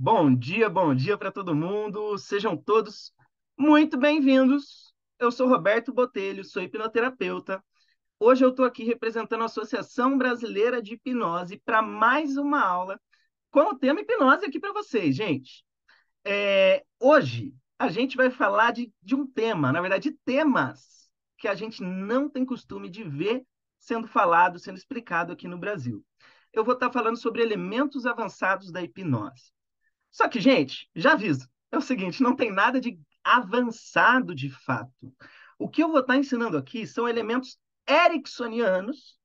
Bom dia para todo mundo. Sejam todos muito bem-vindos. Eu sou Roberto Botelho, sou hipnoterapeuta. Hoje eu estou aqui representando a Associação Brasileira de Hipnose para mais uma aula com o tema hipnose aqui para vocês, gente. Hoje a gente vai falar de um tema, na verdade, de temas que a gente não tem costume de ver sendo falado, sendo explicado aqui no Brasil. Eu vou estar falando sobre elementos avançados da hipnose. Só que, gente, já aviso, é o seguinte, não tem nada de avançado de fato. O que eu vou estar ensinando aqui são elementos ericksonianos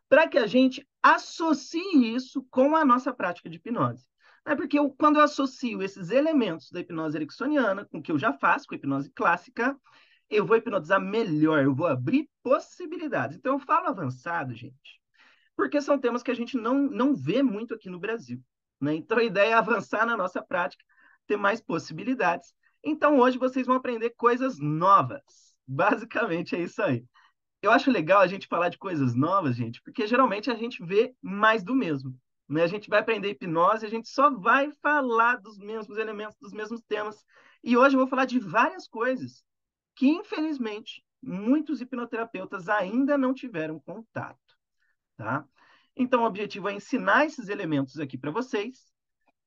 para que a gente associe isso com a nossa prática de hipnose. É porque quando eu associo esses elementos da hipnose ericksoniana com o que eu já faço com a hipnose clássica, eu vou hipnotizar melhor, eu vou abrir possibilidades. Então, eu falo avançado, gente, porque são temas que a gente não vê muito aqui no Brasil. Né? Então, a ideia é avançar na nossa prática, ter mais possibilidades. Então, hoje vocês vão aprender coisas novas. Basicamente, é isso aí. Eu acho legal a gente falar de coisas novas, gente, porque geralmente a gente vê mais do mesmo. Né? A gente vai aprender hipnose, a gente só vai falar dos mesmos elementos, dos mesmos temas. E hoje eu vou falar de várias coisas que, infelizmente, muitos hipnoterapeutas ainda não tiveram contato. Tá? Então, o objetivo é ensinar esses elementos aqui para vocês,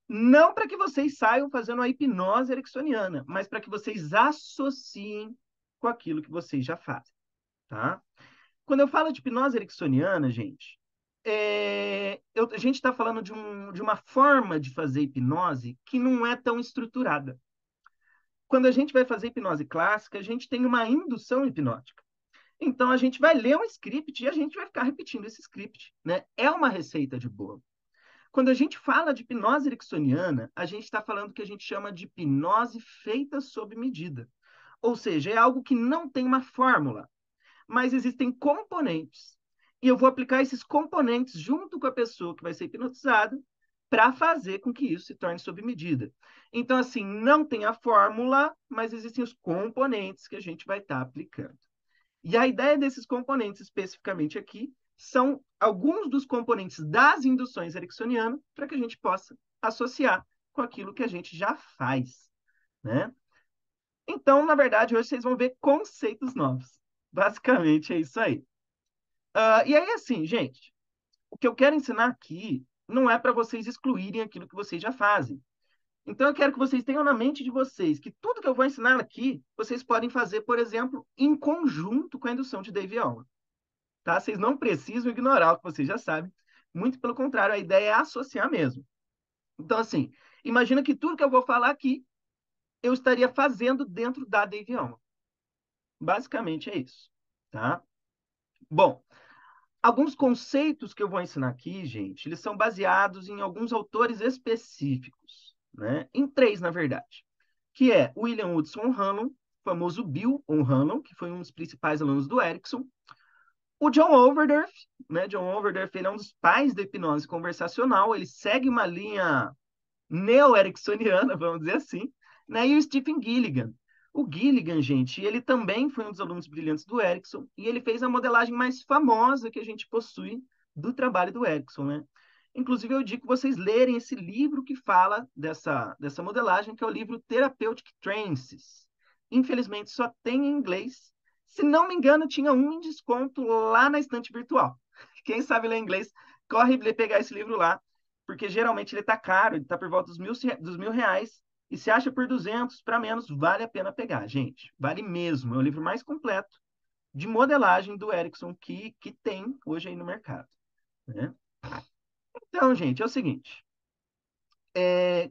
não para que vocês saiam fazendo a hipnose ericksoniana, mas para que vocês associem com aquilo que vocês já fazem, tá? Quando eu falo de hipnose ericksoniana, gente, a gente está falando de uma forma de fazer hipnose que não é tão estruturada. Quando a gente vai fazer hipnose clássica, a gente tem uma indução hipnótica. Então, a gente vai ler um script e a gente vai ficar repetindo esse script, né? É uma receita de bolo. Quando a gente fala de hipnose ericksoniana, a gente está falando que a gente chama de hipnose feita sob medida. Ou seja, é algo que não tem uma fórmula, mas existem componentes. E eu vou aplicar esses componentes junto com a pessoa que vai ser hipnotizada para fazer com que isso se torne sob medida. Então, assim, não tem a fórmula, mas existem os componentes que a gente vai estar aplicando. E a ideia desses componentes, especificamente aqui, são alguns dos componentes das induções ericksonianas para que a gente possa associar com aquilo que a gente já faz, né? Então, na verdade, hoje vocês vão ver conceitos novos. Basicamente é isso aí. E aí, assim, gente, o que eu quero ensinar aqui não é para vocês excluírem aquilo que vocês já fazem. Então, eu quero que vocês tenham na mente de vocês que tudo que eu vou ensinar aqui, vocês podem fazer, por exemplo, em conjunto com a indução de Dave Allen. Tá? Vocês não precisam ignorar o que vocês já sabem. Muito pelo contrário, a ideia é associar mesmo. Então, assim, imagina que tudo que eu vou falar aqui, eu estaria fazendo dentro da Devion. Basicamente é isso, tá? Bom, alguns conceitos que eu vou ensinar aqui, gente, eles são baseados em alguns autores específicos, né? Em três, na verdade, que é William Woodson Hanlon, famoso Bill Hanlon, que foi um dos principais alunos do Erickson, o John Overdorf, né? John Overdorf, ele é um dos pais da hipnose conversacional, ele segue uma linha neo-ericksoniana, vamos dizer assim, né? E o Stephen Gilligan. O Gilligan, gente, ele também foi um dos alunos brilhantes do Erickson e ele fez a modelagem mais famosa que a gente possui do trabalho do Erickson, né? Inclusive, eu digo vocês lerem esse livro que fala dessa modelagem, que é o livro Therapeutic Trances. Infelizmente, só tem em inglês. Se não me engano, tinha um em desconto lá na estante virtual. Quem sabe ler inglês, corre pegar esse livro lá, porque geralmente ele está caro, ele está por volta dos mil reais, e se acha por 200 para menos, vale a pena pegar, gente. Vale mesmo, é o livro mais completo de modelagem do Erickson que tem hoje aí no mercado. Né? Então, gente, é o seguinte,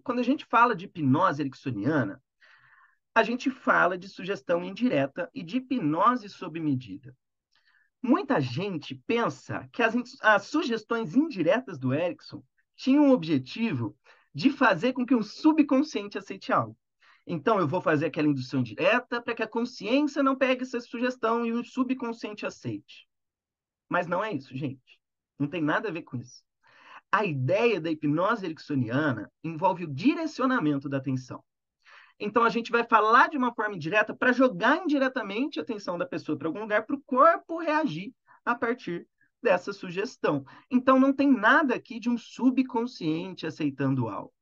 quando a gente fala de hipnose ericksoniana, a gente fala de sugestão indireta e de hipnose sob medida. Muita gente pensa que as sugestões indiretas do Erickson tinham o objetivo de fazer com que o subconsciente aceite algo. Então, eu vou fazer aquela indução direta para que a consciência não pegue essa sugestão e o subconsciente aceite. Mas não é isso, gente. Não tem nada a ver com isso. A ideia da hipnose ericksoniana envolve o direcionamento da atenção. Então, a gente vai falar de uma forma indireta para jogar indiretamente a atenção da pessoa para algum lugar, para o corpo reagir a partir dessa sugestão. Então, não tem nada aqui de um subconsciente aceitando algo.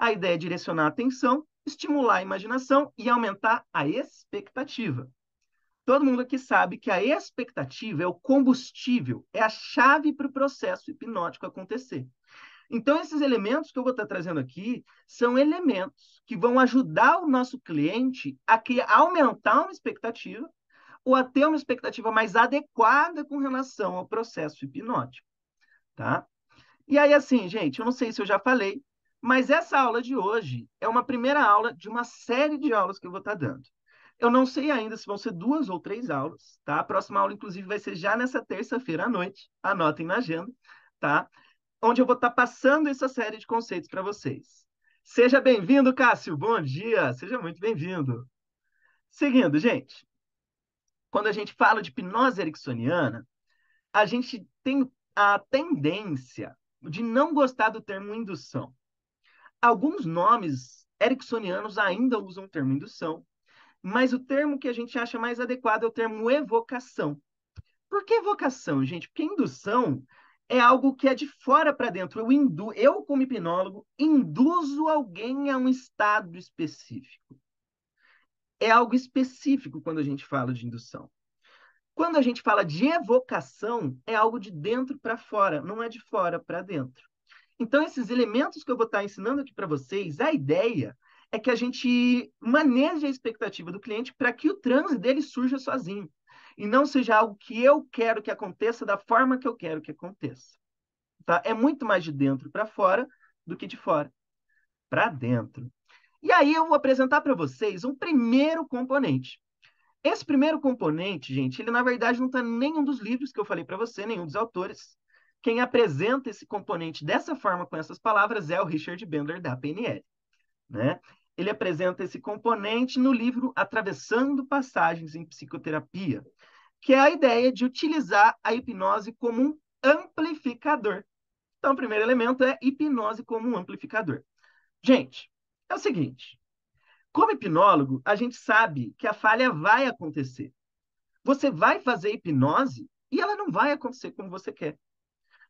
A ideia é direcionar a atenção, estimular a imaginação e aumentar a expectativa. Todo mundo aqui sabe que a expectativa é o combustível, é a chave para o processo hipnótico acontecer. Então, esses elementos que eu vou estar trazendo aqui são elementos que vão ajudar o nosso cliente a aumentar uma expectativa ou a ter uma expectativa mais adequada com relação ao processo hipnótico, tá? E aí, assim, gente, eu não sei se eu já falei, mas essa aula de hoje é uma primeira aula de uma série de aulas que eu vou estar dando. Eu não sei ainda se vão ser 2 ou 3 aulas, tá? A próxima aula, inclusive, vai ser já nessa terça-feira à noite. Anotem na agenda, tá? Onde eu vou estar passando essa série de conceitos para vocês. Seja bem-vindo, Cássio. Bom dia. Seja muito bem-vindo. Seguindo, gente. Quando a gente fala de hipnose ericksoniana, a gente tem a tendência de não gostar do termo indução. Alguns nomes ericksonianos ainda usam o termo indução, mas o termo que a gente acha mais adequado é o termo evocação. Por que evocação, gente? Porque indução é algo que é de fora para dentro. Eu, como hipnólogo, induzo alguém a um estado específico. É algo específico quando a gente fala de indução. Quando a gente fala de evocação, é algo de dentro para fora, não é de fora para dentro. Então, esses elementos que eu vou estar ensinando aqui para vocês, a ideia é que a gente maneje a expectativa do cliente para que o transe dele surja sozinho. E não seja algo que eu quero que aconteça da forma que eu quero que aconteça. Tá? É muito mais de dentro para fora do que de fora para dentro. E aí eu vou apresentar para vocês um primeiro componente. Esse primeiro componente, gente, ele na verdade não está em nenhum dos livros que eu falei para você, nenhum dos autores. Quem apresenta esse componente dessa forma, com essas palavras, é o Richard Bandler, da PNL. Né? Ele apresenta esse componente no livro Atravessando Passagens em Psicoterapia, que é a ideia de utilizar a hipnose como um amplificador. Então, o primeiro elemento é hipnose como um amplificador. Gente, é o seguinte, como hipnólogo, a gente sabe que a falha vai acontecer. Você vai fazer hipnose e ela não vai acontecer como você quer.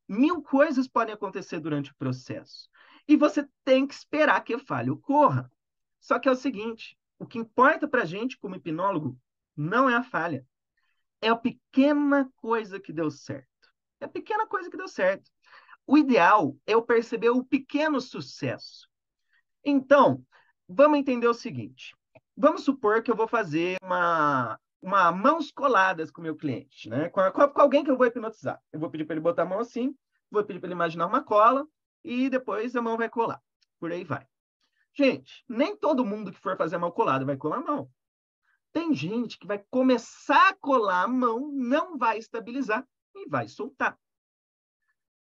1000 coisas podem acontecer durante o processo. E você tem que esperar que a falha ocorra. Só que é o seguinte, o que importa para a gente como hipnólogo não é a falha. É a pequena coisa que deu certo. É a pequena coisa que deu certo. O ideal é eu perceber o pequeno sucesso. Então, vamos entender o seguinte. Vamos supor que eu vou fazer uma mãos coladas com o meu cliente, né? Com alguém que eu vou hipnotizar. Eu vou pedir para ele botar a mão assim, vou pedir para ele imaginar uma cola e depois a mão vai colar. Por aí vai. Gente, nem todo mundo que for fazer a mão colada vai colar a mão. Tem gente que vai começar a colar a mão, não vai estabilizar e vai soltar.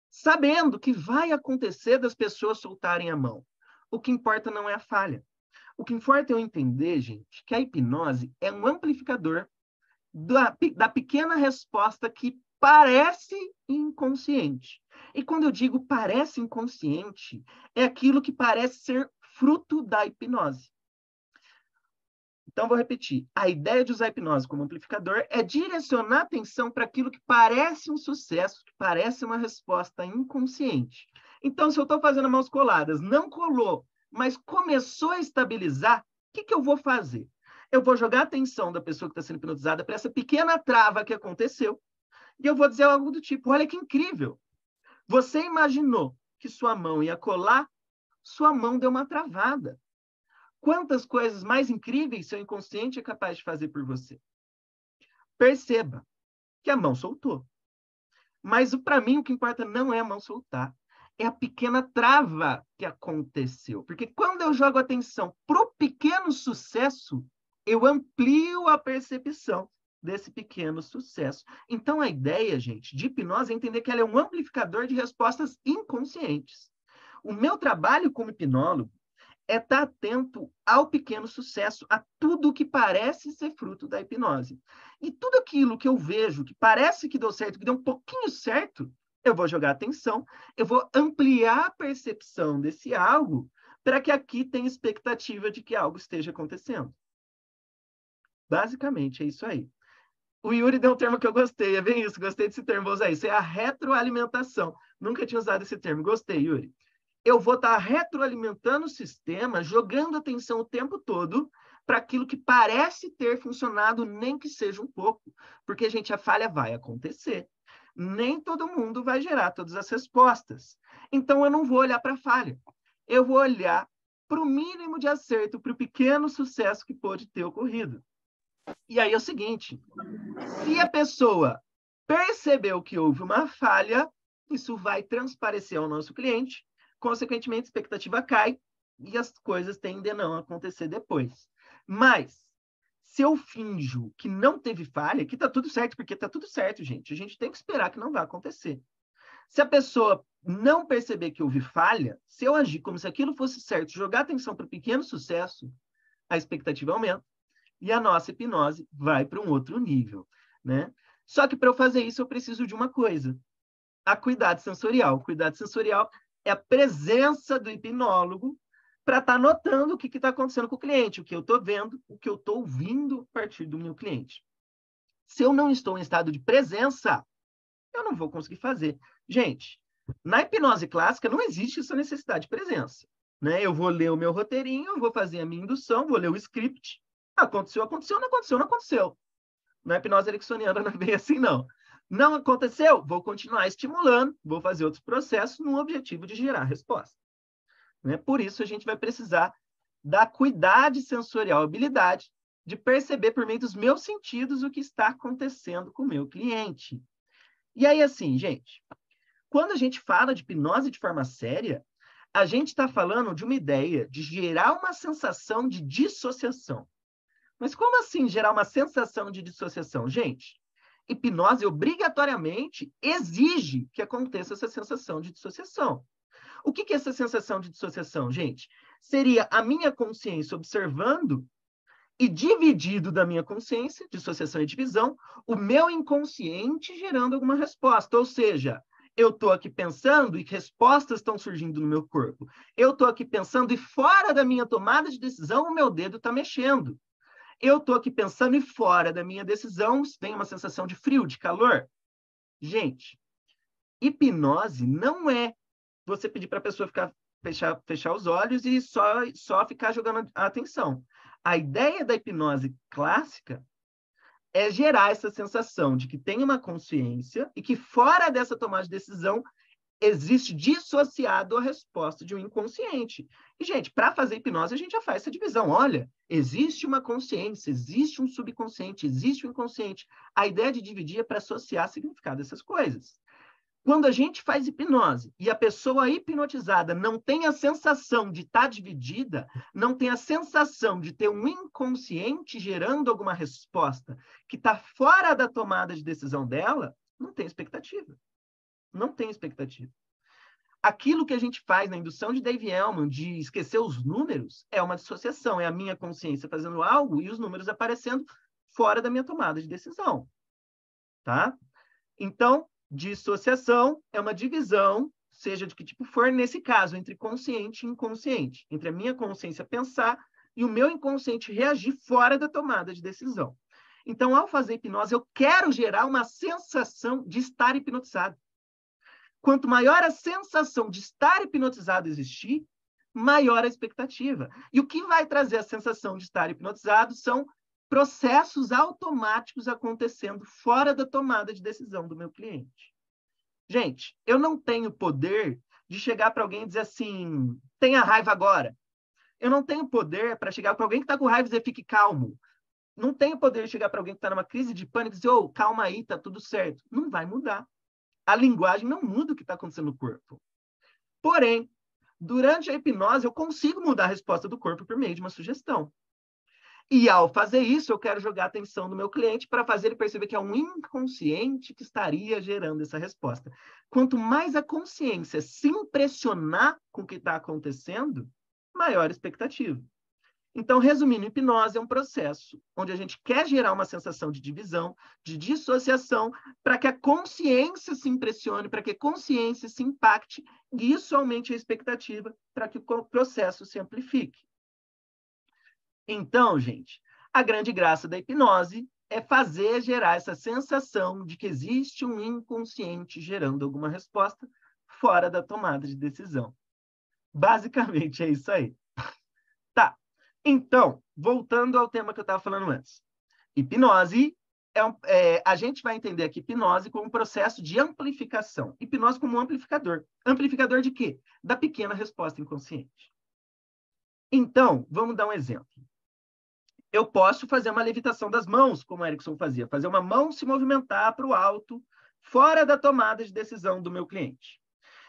Sabendo que vai acontecer das pessoas soltarem a mão. O que importa não é a falha. O que importa é eu entender, gente, que a hipnose é um amplificador da pequena resposta que parece inconsciente. E quando eu digo parece inconsciente, é aquilo que parece ser fruto da hipnose. Então, vou repetir. A ideia de usar a hipnose como amplificador é direcionar a atenção para aquilo que parece um sucesso, que parece uma resposta inconsciente. Então, se eu estou fazendo mãos coladas, não colou, mas começou a estabilizar, o que eu vou fazer? Eu vou jogar a atenção da pessoa que está sendo hipnotizada para essa pequena trava que aconteceu, e eu vou dizer algo do tipo, olha que incrível, você imaginou que sua mão ia colar, sua mão deu uma travada. Quantas coisas mais incríveis seu inconsciente é capaz de fazer por você? Perceba que a mão soltou. Mas para mim o que importa não é a mão soltar, é a pequena trava que aconteceu. Porque quando eu jogo atenção para o pequeno sucesso, eu amplio a percepção desse pequeno sucesso. Então a ideia, gente, de hipnose é entender que ela é um amplificador de respostas inconscientes. O meu trabalho como hipnólogo é estar atento ao pequeno sucesso, a tudo que parece ser fruto da hipnose. E tudo aquilo que eu vejo, que parece que deu certo, que deu um pouquinho certo, eu vou jogar atenção, eu vou ampliar a percepção desse algo para que aqui tenha expectativa de que algo esteja acontecendo. Basicamente, é isso aí. O Yuri deu um termo que eu gostei, é bem isso, gostei desse termo, vou usar isso, é a retroalimentação. Nunca tinha usado esse termo, gostei, Yuri. eu vou estar retroalimentando o sistema, jogando atenção o tempo todo para aquilo que parece ter funcionado, nem que seja um pouco. Porque, gente, a falha vai acontecer. Nem todo mundo vai gerar todas as respostas. Então, eu não vou olhar para a falha. Eu vou olhar para o mínimo de acerto, para o pequeno sucesso que pode ter ocorrido. E aí é o seguinte, se a pessoa percebeu que houve uma falha, isso vai transparecer ao nosso cliente, consequentemente a expectativa cai e as coisas tendem a não acontecer depois. Mas, se eu finjo que não teve falha, que tá tudo certo, porque tá tudo certo, gente. A gente tem que esperar que não vai acontecer. Se a pessoa não perceber que houve falha, se eu agir como se aquilo fosse certo, jogar atenção para o pequeno sucesso, a expectativa aumenta e a nossa hipnose vai para um outro nível, né? Só que para eu fazer isso, eu preciso de uma coisa, a cuidado sensorial. O cuidado sensorial é a presença do hipnólogo para estar notando o que está acontecendo com o cliente, o que eu estou vendo, o que eu estou ouvindo a partir do meu cliente. Se eu não estou em estado de presença, eu não vou conseguir fazer. Gente, na hipnose clássica não existe essa necessidade de presença. Né? Eu vou ler o meu roteirinho, eu vou fazer a minha indução, vou ler o script. Aconteceu, aconteceu, não aconteceu, não aconteceu. Na hipnose ericksoniana não é bem assim, não. Não aconteceu? Vou continuar estimulando, vou fazer outros processos no objetivo de gerar resposta. Né? Por isso, a gente vai precisar da cuidado sensorial, habilidade de perceber por meio dos meus sentidos o que está acontecendo com o meu cliente. E aí, assim, gente, quando a gente fala de hipnose de forma séria, a gente está falando de uma ideia de gerar uma sensação de dissociação. Mas como assim gerar uma sensação de dissociação? Gente, hipnose obrigatoriamente exige que aconteça essa sensação de dissociação. O que é essa sensação de dissociação, gente? Seria a minha consciência observando e dividido da minha consciência, dissociação e divisão, o meu inconsciente gerando alguma resposta. Ou seja, eu estou aqui pensando e respostas estão surgindo no meu corpo. Eu estou aqui pensando e fora da minha tomada de decisão, o meu dedo está mexendo. Eu estou aqui pensando e fora da minha decisão, vem uma sensação de frio, de calor. Gente, hipnose não é você pedir para a pessoa fechar os olhos e só ficar jogando a atenção. A ideia da hipnose clássica é gerar essa sensação de que tem uma consciência e que fora dessa tomada de decisão existe dissociado a resposta de um inconsciente. E, gente, para fazer hipnose, a gente já faz essa divisão. Olha, existe uma consciência, existe um subconsciente, existe um inconsciente. A ideia de dividir é para associar significado dessas coisas. Quando a gente faz hipnose e a pessoa hipnotizada não tem a sensação de estar dividida, não tem a sensação de ter um inconsciente gerando alguma resposta que está fora da tomada de decisão dela, não tem expectativa. Não tem expectativa. Aquilo que a gente faz na indução de Dave Elman, de esquecer os números, é uma dissociação. É a minha consciência fazendo algo e os números aparecendo fora da minha tomada de decisão. Tá? Então, dissociação é uma divisão, seja de que tipo for, nesse caso, entre consciente e inconsciente. Entre a minha consciência pensar e o meu inconsciente reagir fora da tomada de decisão. Então, ao fazer hipnose, eu quero gerar uma sensação de estar hipnotizado. Quanto maior a sensação de estar hipnotizado existir, maior a expectativa. E o que vai trazer a sensação de estar hipnotizado são processos automáticos acontecendo fora da tomada de decisão do meu cliente. Gente, eu não tenho poder de chegar para alguém e dizer assim, tenha raiva agora. Eu não tenho poder para chegar para alguém que está com raiva e dizer, fique calmo. Não tenho poder de chegar para alguém que está numa crise de pânico e dizer, oh, calma aí, tá tudo certo. Não vai mudar. A linguagem não muda o que está acontecendo no corpo. Porém, durante a hipnose, eu consigo mudar a resposta do corpo por meio de uma sugestão. E ao fazer isso, eu quero jogar a atenção do meu cliente para fazer ele perceber que é um inconsciente que estaria gerando essa resposta. Quanto mais a consciência se impressionar com o que está acontecendo, maior a expectativa. Então, resumindo, hipnose é um processo onde a gente quer gerar uma sensação de divisão, de dissociação, para que a consciência se impressione, para que a consciência se impacte, e isso aumente a expectativa para que o processo se amplifique. Então, gente, a grande graça da hipnose é fazer gerar essa sensação de que existe um inconsciente gerando alguma resposta fora da tomada de decisão. Basicamente é isso aí. Tá. Então, voltando ao tema que eu estava falando antes. Hipnose a gente vai entender aqui hipnose como um processo de amplificação. Hipnose como um amplificador. Amplificador de quê? Da pequena resposta inconsciente. Então, vamos dar um exemplo. Eu posso fazer uma levitação das mãos, como o Erickson fazia, fazer uma mão se movimentar para o alto, fora da tomada de decisão do meu cliente.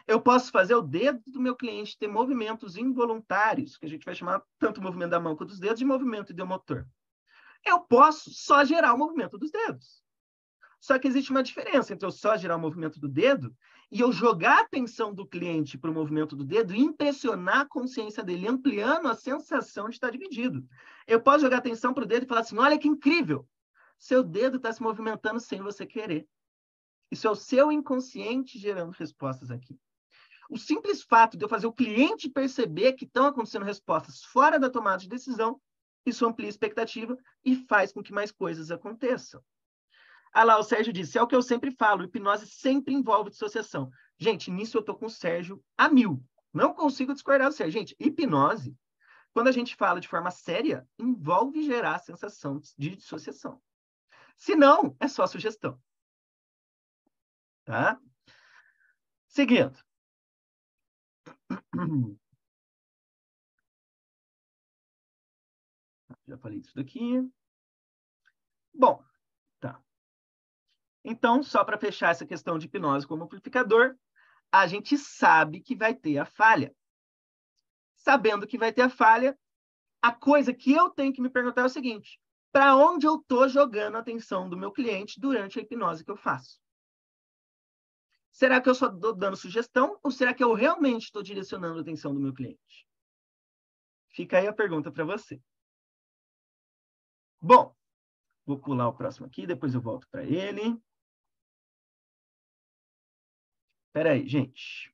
Eu posso fazer o dedo do meu cliente ter movimentos involuntários, que a gente vai chamar tanto o movimento da mão quanto dos dedos de movimento ideomotor. Eu posso só gerar o movimento dos dedos. Só que existe uma diferença entre eu só gerar o movimento do dedo e eu jogar a atenção do cliente para o movimento do dedo e impressionar a consciência dele, ampliando a sensação de estar dividido. Eu posso jogar atenção para o dedo e falar assim, olha que incrível, seu dedo está se movimentando sem você querer. Isso é o seu inconsciente gerando respostas aqui. O simples fato de eu fazer o cliente perceber que estão acontecendo respostas fora da tomada de decisão, isso amplia a expectativa e faz com que mais coisas aconteçam. Ah lá, o Sérgio disse, é o que eu sempre falo, hipnose sempre envolve dissociação. Gente, nisso eu tô com o Sérgio a 1000. Não consigo discordar do Sérgio. Gente, hipnose, quando a gente fala de forma séria, envolve gerar a sensação de dissociação. Se não, é só sugestão. Tá? Seguindo. Já falei isso daqui. Bom, tá. Então, só para fechar essa questão de hipnose como amplificador, a gente sabe que vai ter a falha. Sabendo que vai ter a falha, a coisa que eu tenho que me perguntar é o seguinte: para onde eu estou jogando a atenção do meu cliente durante a hipnose que eu faço? Será que eu só estou dando sugestão ou será que eu realmente estou direcionando a atenção do meu cliente? Fica aí a pergunta para você. Bom, vou pular o próximo aqui, depois eu volto para ele. Espera aí, gente.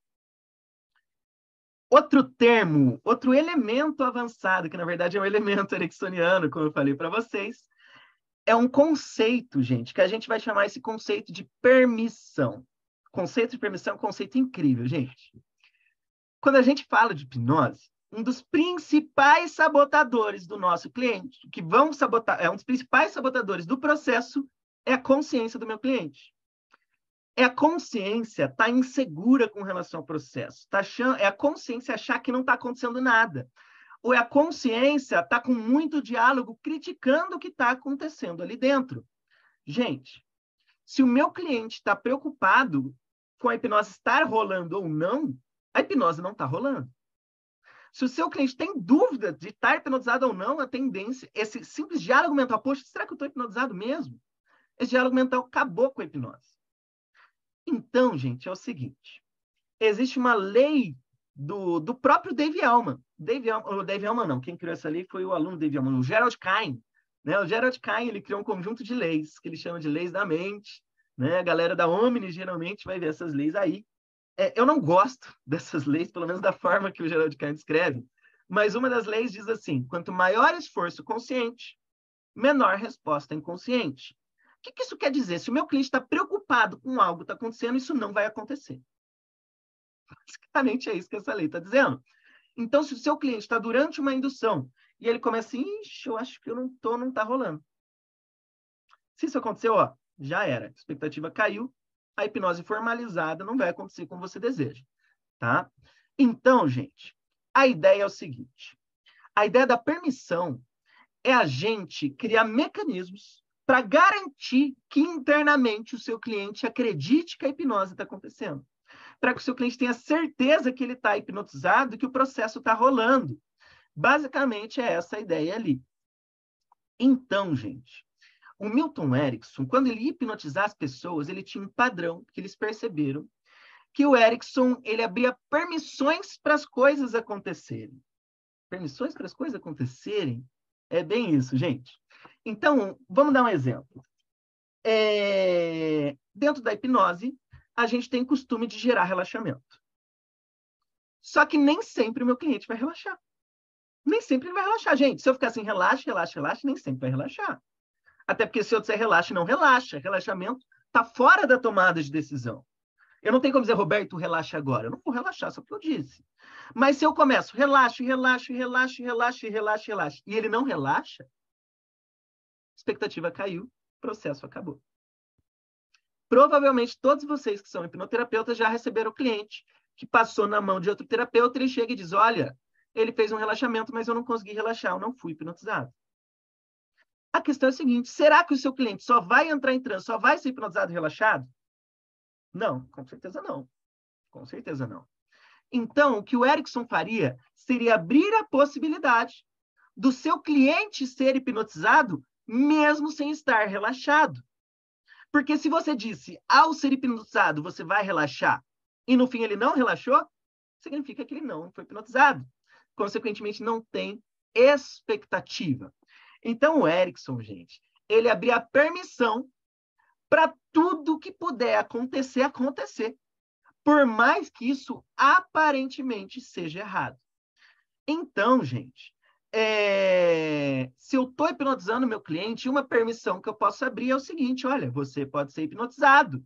Outro termo, outro elemento avançado, que na verdade é um elemento ericksoniano, como eu falei para vocês, é um conceito, gente, que a gente vai chamar esse conceito de permissão. Conceito de permissão é um conceito incrível, gente. Quando a gente fala de hipnose, um dos principais sabotadores do nosso cliente, que vão sabotar, um dos principais sabotadores do processo é a consciência do meu cliente. É a consciência estar insegura com relação ao processo. É a consciência achar que não está acontecendo nada. Ou é a consciência estar com muito diálogo criticando o que está acontecendo ali dentro. Gente, se o meu cliente está preocupado com a hipnose estar rolando ou não, a hipnose não está rolando. Se o seu cliente tem dúvida de estar hipnotizado ou não, a tendência, esse simples diálogo mental, poxa, será que eu estou hipnotizado mesmo? Esse diálogo mental acabou com a hipnose. Então, gente, é o seguinte, existe uma lei do próprio Dave Hellman. Dave Hellman não, quem criou essa lei foi o aluno Dave Hellman, o Gerald Cain. Né? O Gerald Cain, ele criou um conjunto de leis, que ele chama de leis da mente. Né? A galera da Omni geralmente vai ver essas leis aí. Eu não gosto dessas leis, pelo menos da forma que o Gerald Cain descreve, mas uma das leis diz assim, quanto maior esforço consciente, menor resposta inconsciente. O que isso quer dizer? Se o meu cliente está preocupado com algo que está acontecendo, isso não vai acontecer. Basicamente é isso que essa lei está dizendo. Então, se o seu cliente está durante uma indução e ele começa assim, ixi, eu acho que eu não está rolando. Se isso aconteceu, ó, já era. A expectativa caiu, a hipnose formalizada não vai acontecer como você deseja. Tá? Então, gente, a ideia é o seguinte. A ideia da permissão é a gente criar mecanismos para garantir que internamente o seu cliente acredite que a hipnose está acontecendo. Para que o seu cliente tenha certeza que ele está hipnotizado e que o processo está rolando. Basicamente, é essa a ideia ali. Então, gente, o Milton Erickson, quando ele ia hipnotizar as pessoas, ele tinha um padrão que eles perceberam, que o Erickson, ele abria permissões para as coisas acontecerem. Permissões para as coisas acontecerem? É bem isso, gente. Então, vamos dar um exemplo. Dentro da hipnose, a gente tem costume de gerar relaxamento. Só que nem sempre o meu cliente vai relaxar. Nem sempre ele vai relaxar. Gente, se eu ficar assim, relaxa, relaxa, relaxa, nem sempre vai relaxar. Até porque se eu disser relaxa, não relaxa. Relaxamento está fora da tomada de decisão. Eu não tenho como dizer, Roberto, relaxa agora. Eu não vou relaxar, só porque eu disse. Mas se eu começo, relaxa, relaxa, relaxa, relaxa, relaxa, relaxa, e ele não relaxa, expectativa caiu, processo acabou. Provavelmente todos vocês que são hipnoterapeutas já receberam o cliente que passou na mão de outro terapeuta e ele chega e diz, olha, ele fez um relaxamento, mas eu não consegui relaxar, eu não fui hipnotizado. A questão é a seguinte, será que o seu cliente só vai entrar em transe, só vai ser hipnotizado e relaxado? Não, com certeza não. Com certeza não. Então, o que o Erickson faria seria abrir a possibilidade do seu cliente ser hipnotizado mesmo sem estar relaxado. Porque se você disse, ao ser hipnotizado, você vai relaxar, e no fim ele não relaxou, significa que ele não foi hipnotizado. Consequentemente, não tem expectativa. Então, o Erickson, gente, ele abria a permissão para tudo que puder acontecer, acontecer. Por mais que isso aparentemente seja errado. Então, gente, se eu estou hipnotizando meu cliente, uma permissão que eu posso abrir é o seguinte, olha, você pode ser hipnotizado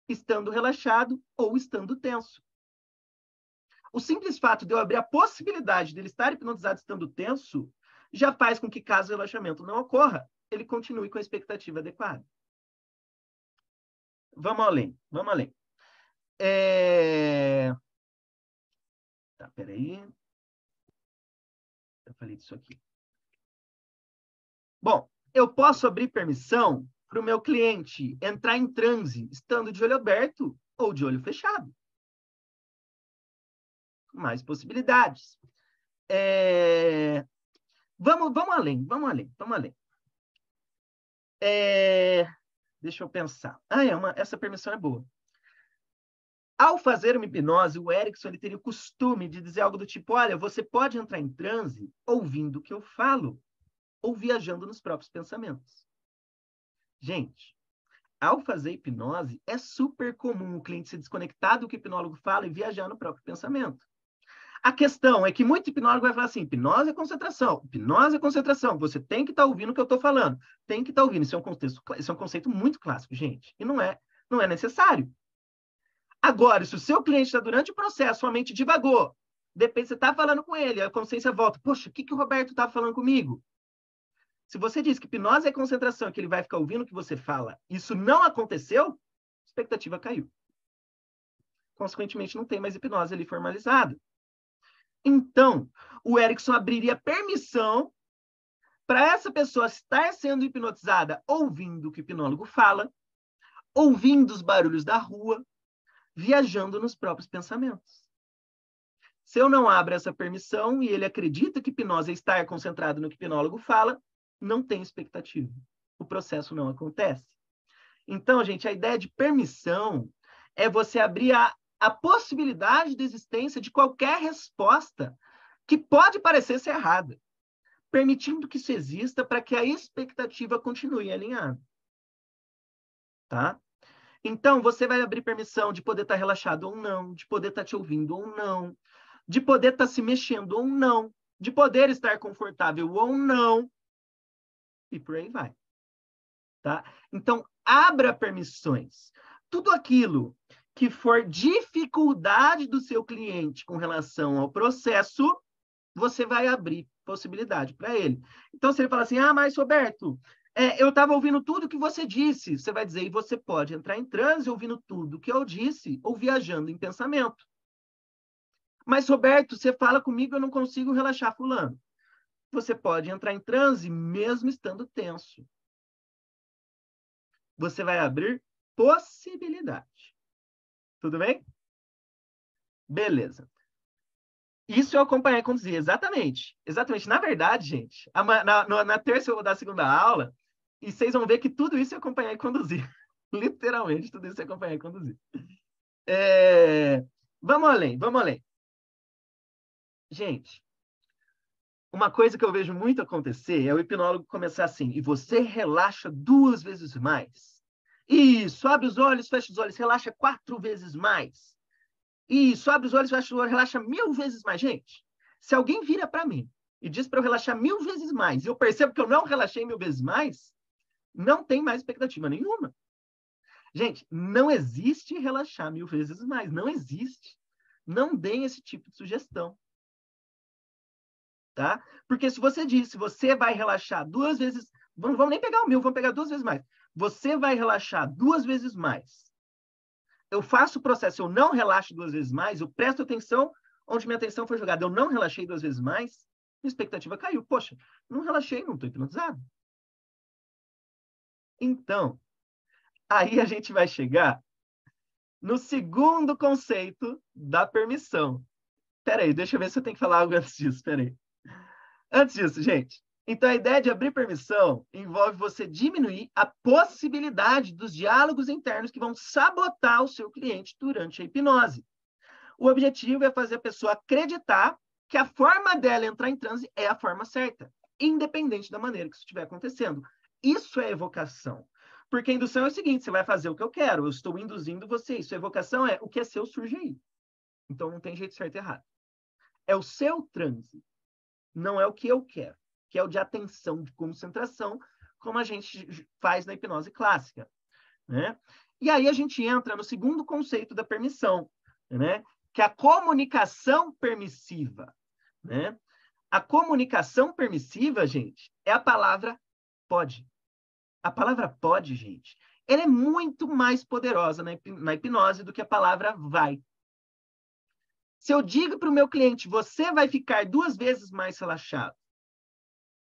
estando relaxado ou estando tenso. O simples fato de eu abrir a possibilidade dele estar hipnotizado estando tenso já faz com que, caso o relaxamento não ocorra, ele continue com a expectativa adequada. Vamos além, vamos além. Tá, peraí. Eu falei disso aqui. Bom, eu posso abrir permissão para o meu cliente entrar em transe estando de olho aberto ou de olho fechado. Mais possibilidades. Vamos além, vamos além, vamos além. Deixa eu pensar. Essa permissão é boa. Ao fazer uma hipnose, o Erickson ele teria o costume de dizer algo do tipo, olha, você pode entrar em transe ouvindo o que eu falo ou viajando nos próprios pensamentos. Gente, ao fazer hipnose, é super comum o cliente se desconectar do que o hipnólogo fala e viajar no próprio pensamento. A questão é que muito hipnólogo vai falar assim, hipnose é concentração, você tem que estar ouvindo o que eu estou falando, tem que estar ouvindo, isso é um conceito muito clássico, gente, e não é necessário. Agora, se o seu cliente está durante o processo, sua mente divagou, depois você está falando com ele, a consciência volta, poxa, o que o Roberto estava falando comigo? Se você diz que hipnose é concentração, que ele vai ficar ouvindo o que você fala, isso não aconteceu, a expectativa caiu. Consequentemente, não tem mais hipnose ali formalizada. Então, o Erickson abriria permissão para essa pessoa estar sendo hipnotizada ouvindo o que o hipnólogo fala, ouvindo os barulhos da rua, viajando nos próprios pensamentos. Se eu não abro essa permissão e ele acredita que hipnose é estar concentrado no que o hipnólogo fala, não tem expectativa. O processo não acontece. Então, gente, a ideia de permissão é você abrir a possibilidade de existência de qualquer resposta que pode parecer ser errada, permitindo que isso exista para que a expectativa continue alinhada. Tá? Então, você vai abrir permissão de poder estar relaxado ou não, de poder estar te ouvindo ou não, de poder estar se mexendo ou não, de poder estar confortável ou não, e por aí vai. Tá? Então, abra permissões. Tudo aquilo que for dificuldade do seu cliente com relação ao processo, você vai abrir possibilidade para ele. Então, se ele falar assim, mas Roberto, eu estava ouvindo tudo que você disse, você vai dizer, e você pode entrar em transe ouvindo tudo que eu disse, ou viajando em pensamento. Mas, Roberto, você fala comigo, eu não consigo relaxar fulano. Você pode entrar em transe mesmo estando tenso. Você vai abrir possibilidade. Tudo bem? Beleza. Isso eu acompanhei e conduzir, exatamente. Exatamente. Na verdade, gente, na terça eu vou dar a segunda aula e vocês vão ver que tudo isso eu acompanhei e conduzir. Literalmente, tudo isso eu acompanhei e conduzir. Vamos além, vamos além. Gente, uma coisa que eu vejo muito acontecer é o hipnólogo começar assim, e você relaxa 2 vezes mais. Isso, abre os olhos, fecha os olhos, relaxa 4 vezes mais. Isso, abre os olhos, fecha os olhos, relaxa 1000 vezes mais. Gente, se alguém vira para mim e diz para eu relaxar 1000 vezes mais, e eu percebo que eu não relaxei 1000 vezes mais, não tem mais expectativa nenhuma. Gente, não existe relaxar 1000 vezes mais. Não existe. Não deem esse tipo de sugestão. Tá? Porque se você diz, se você vai relaxar 2 vezes, vamos nem pegar o 1000, vamos pegar 2 vezes mais. Você vai relaxar 2 vezes mais. Eu faço o processo, eu não relaxo 2 vezes mais, eu presto atenção onde minha atenção foi jogada. Eu não relaxei 2 vezes mais, minha expectativa caiu. Poxa, não relaxei, não estou hipnotizado. Então, aí a gente vai chegar no segundo conceito da permissão. Peraí, deixa eu ver se eu tenho que falar algo antes disso. Peraí. Antes disso, gente. Então, a ideia de abrir permissão envolve você diminuir a possibilidade dos diálogos internos que vão sabotar o seu cliente durante a hipnose. O objetivo é fazer a pessoa acreditar que a forma dela entrar em transe é a forma certa, independente da maneira que isso estiver acontecendo. Isso é evocação. Porque a indução é o seguinte, você vai fazer o que eu quero, eu estou induzindo você. Isso, a evocação é o que é seu surge aí. Então não tem jeito certo e errado. É o seu transe, não é o que eu quero, que é o de atenção, de concentração, como a gente faz na hipnose clássica. Né? E aí a gente entra no segundo conceito da permissão, né? Que é a comunicação permissiva. Né? A comunicação permissiva, gente, é a palavra pode. A palavra pode, gente, ela é muito mais poderosa na hipnose do que a palavra vai. Se eu digo para o meu cliente, você vai ficar 2 vezes mais relaxado,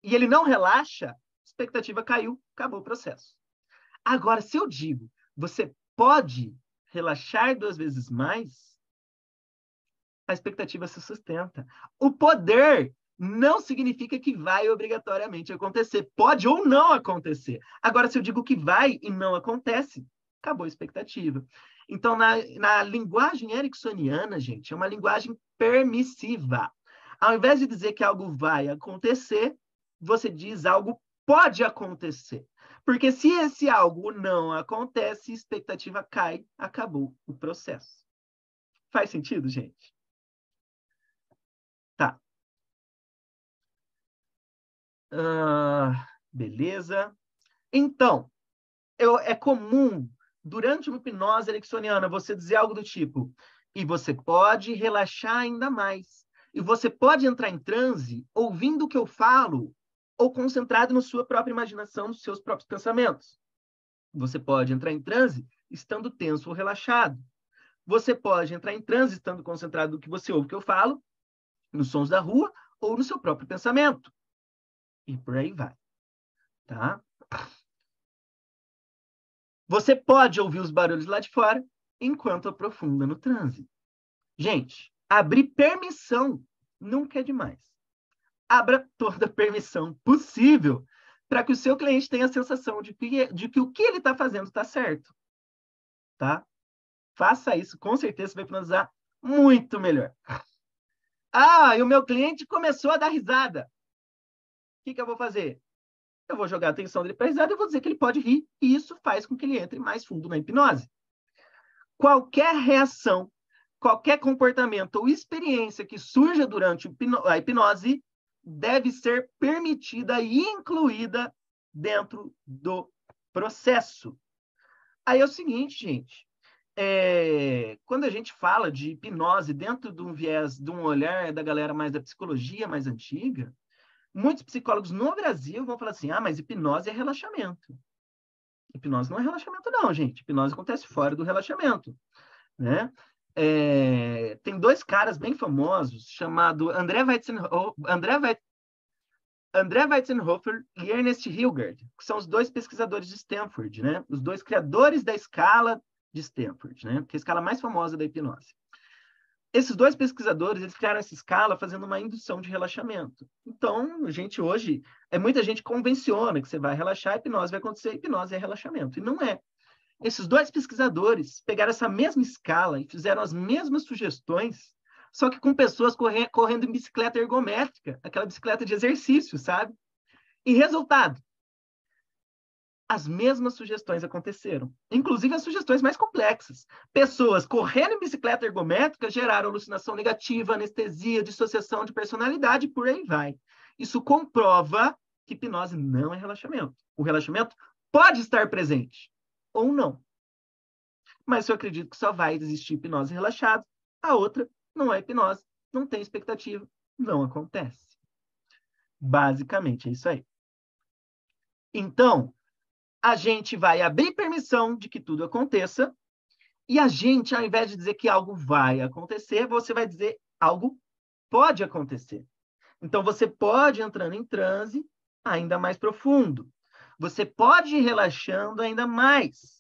e ele não relaxa, a expectativa caiu, acabou o processo. Agora, se eu digo, você pode relaxar 2 vezes mais, a expectativa se sustenta. O poder não significa que vai obrigatoriamente acontecer. Pode ou não acontecer. Agora, se eu digo que vai e não acontece, acabou a expectativa. Então, na linguagem ericksoniana, gente, é uma linguagem permissiva. Ao invés de dizer que algo vai acontecer, você diz algo pode acontecer. Porque se esse algo não acontece, a expectativa cai, acabou o processo. Faz sentido, gente? Tá. Beleza. Então, é comum, durante uma hipnose ericksoniana, você dizer algo do tipo, e você pode relaxar ainda mais. E você pode entrar em transe ouvindo o que eu falo ou concentrado na sua própria imaginação, nos seus próprios pensamentos. Você pode entrar em transe estando tenso ou relaxado. Você pode entrar em transe estando concentrado no que você ouve que eu falo, nos sons da rua ou no seu próprio pensamento. E por aí vai. Tá? Você pode ouvir os barulhos lá de fora enquanto aprofunda no transe. Gente, abrir permissão nunca é demais. Abra toda a permissão possível para que o seu cliente tenha a sensação de que o que ele está fazendo está certo. Tá? Faça isso, com certeza você vai hipnotizar muito melhor. Ah, e o meu cliente começou a dar risada. O que eu vou fazer? Eu vou jogar a atenção dele para a risada e vou dizer que ele pode rir, e isso faz com que ele entre mais fundo na hipnose. Qualquer reação, qualquer comportamento ou experiência que surja durante a hipnose deve ser permitida e incluída dentro do processo. Aí é o seguinte, gente, quando a gente fala de hipnose dentro de um viés, de um olhar da galera mais da psicologia mais antiga, muitos psicólogos no Brasil vão falar assim, mas hipnose é relaxamento. Hipnose não é relaxamento não, gente. Hipnose acontece fora do relaxamento, né? Tem 2 caras bem famosos, chamado André Weizenhofer e Ernest Hilgard, que são os 2 pesquisadores de Stanford, né? Os 2 criadores da escala de Stanford, né? Que é a escala mais famosa da hipnose. Esses 2 pesquisadores, eles criaram essa escala fazendo uma indução de relaxamento. Então, a gente hoje, muita gente convenciona que você vai relaxar, a hipnose vai acontecer, a hipnose é relaxamento. E não é. Esses 2 pesquisadores pegaram essa mesma escala e fizeram as mesmas sugestões, só que com pessoas correndo em bicicleta ergométrica, aquela bicicleta de exercício, sabe? E resultado, as mesmas sugestões aconteceram, inclusive as sugestões mais complexas. Pessoas correndo em bicicleta ergométrica geraram alucinação negativa, anestesia, dissociação de personalidade, e por aí vai. Isso comprova que hipnose não é relaxamento. O relaxamento pode estar presente ou não. Mas se eu acredito que só vai existir hipnose relaxada, a outra não é hipnose, não tem expectativa, não acontece. Basicamente é isso aí. Então, a gente vai abrir permissão de que tudo aconteça, e a gente, ao invés de dizer que algo vai acontecer, você vai dizer algo pode acontecer. Então, você pode ir entrando em transe ainda mais profundo. Você pode ir relaxando ainda mais.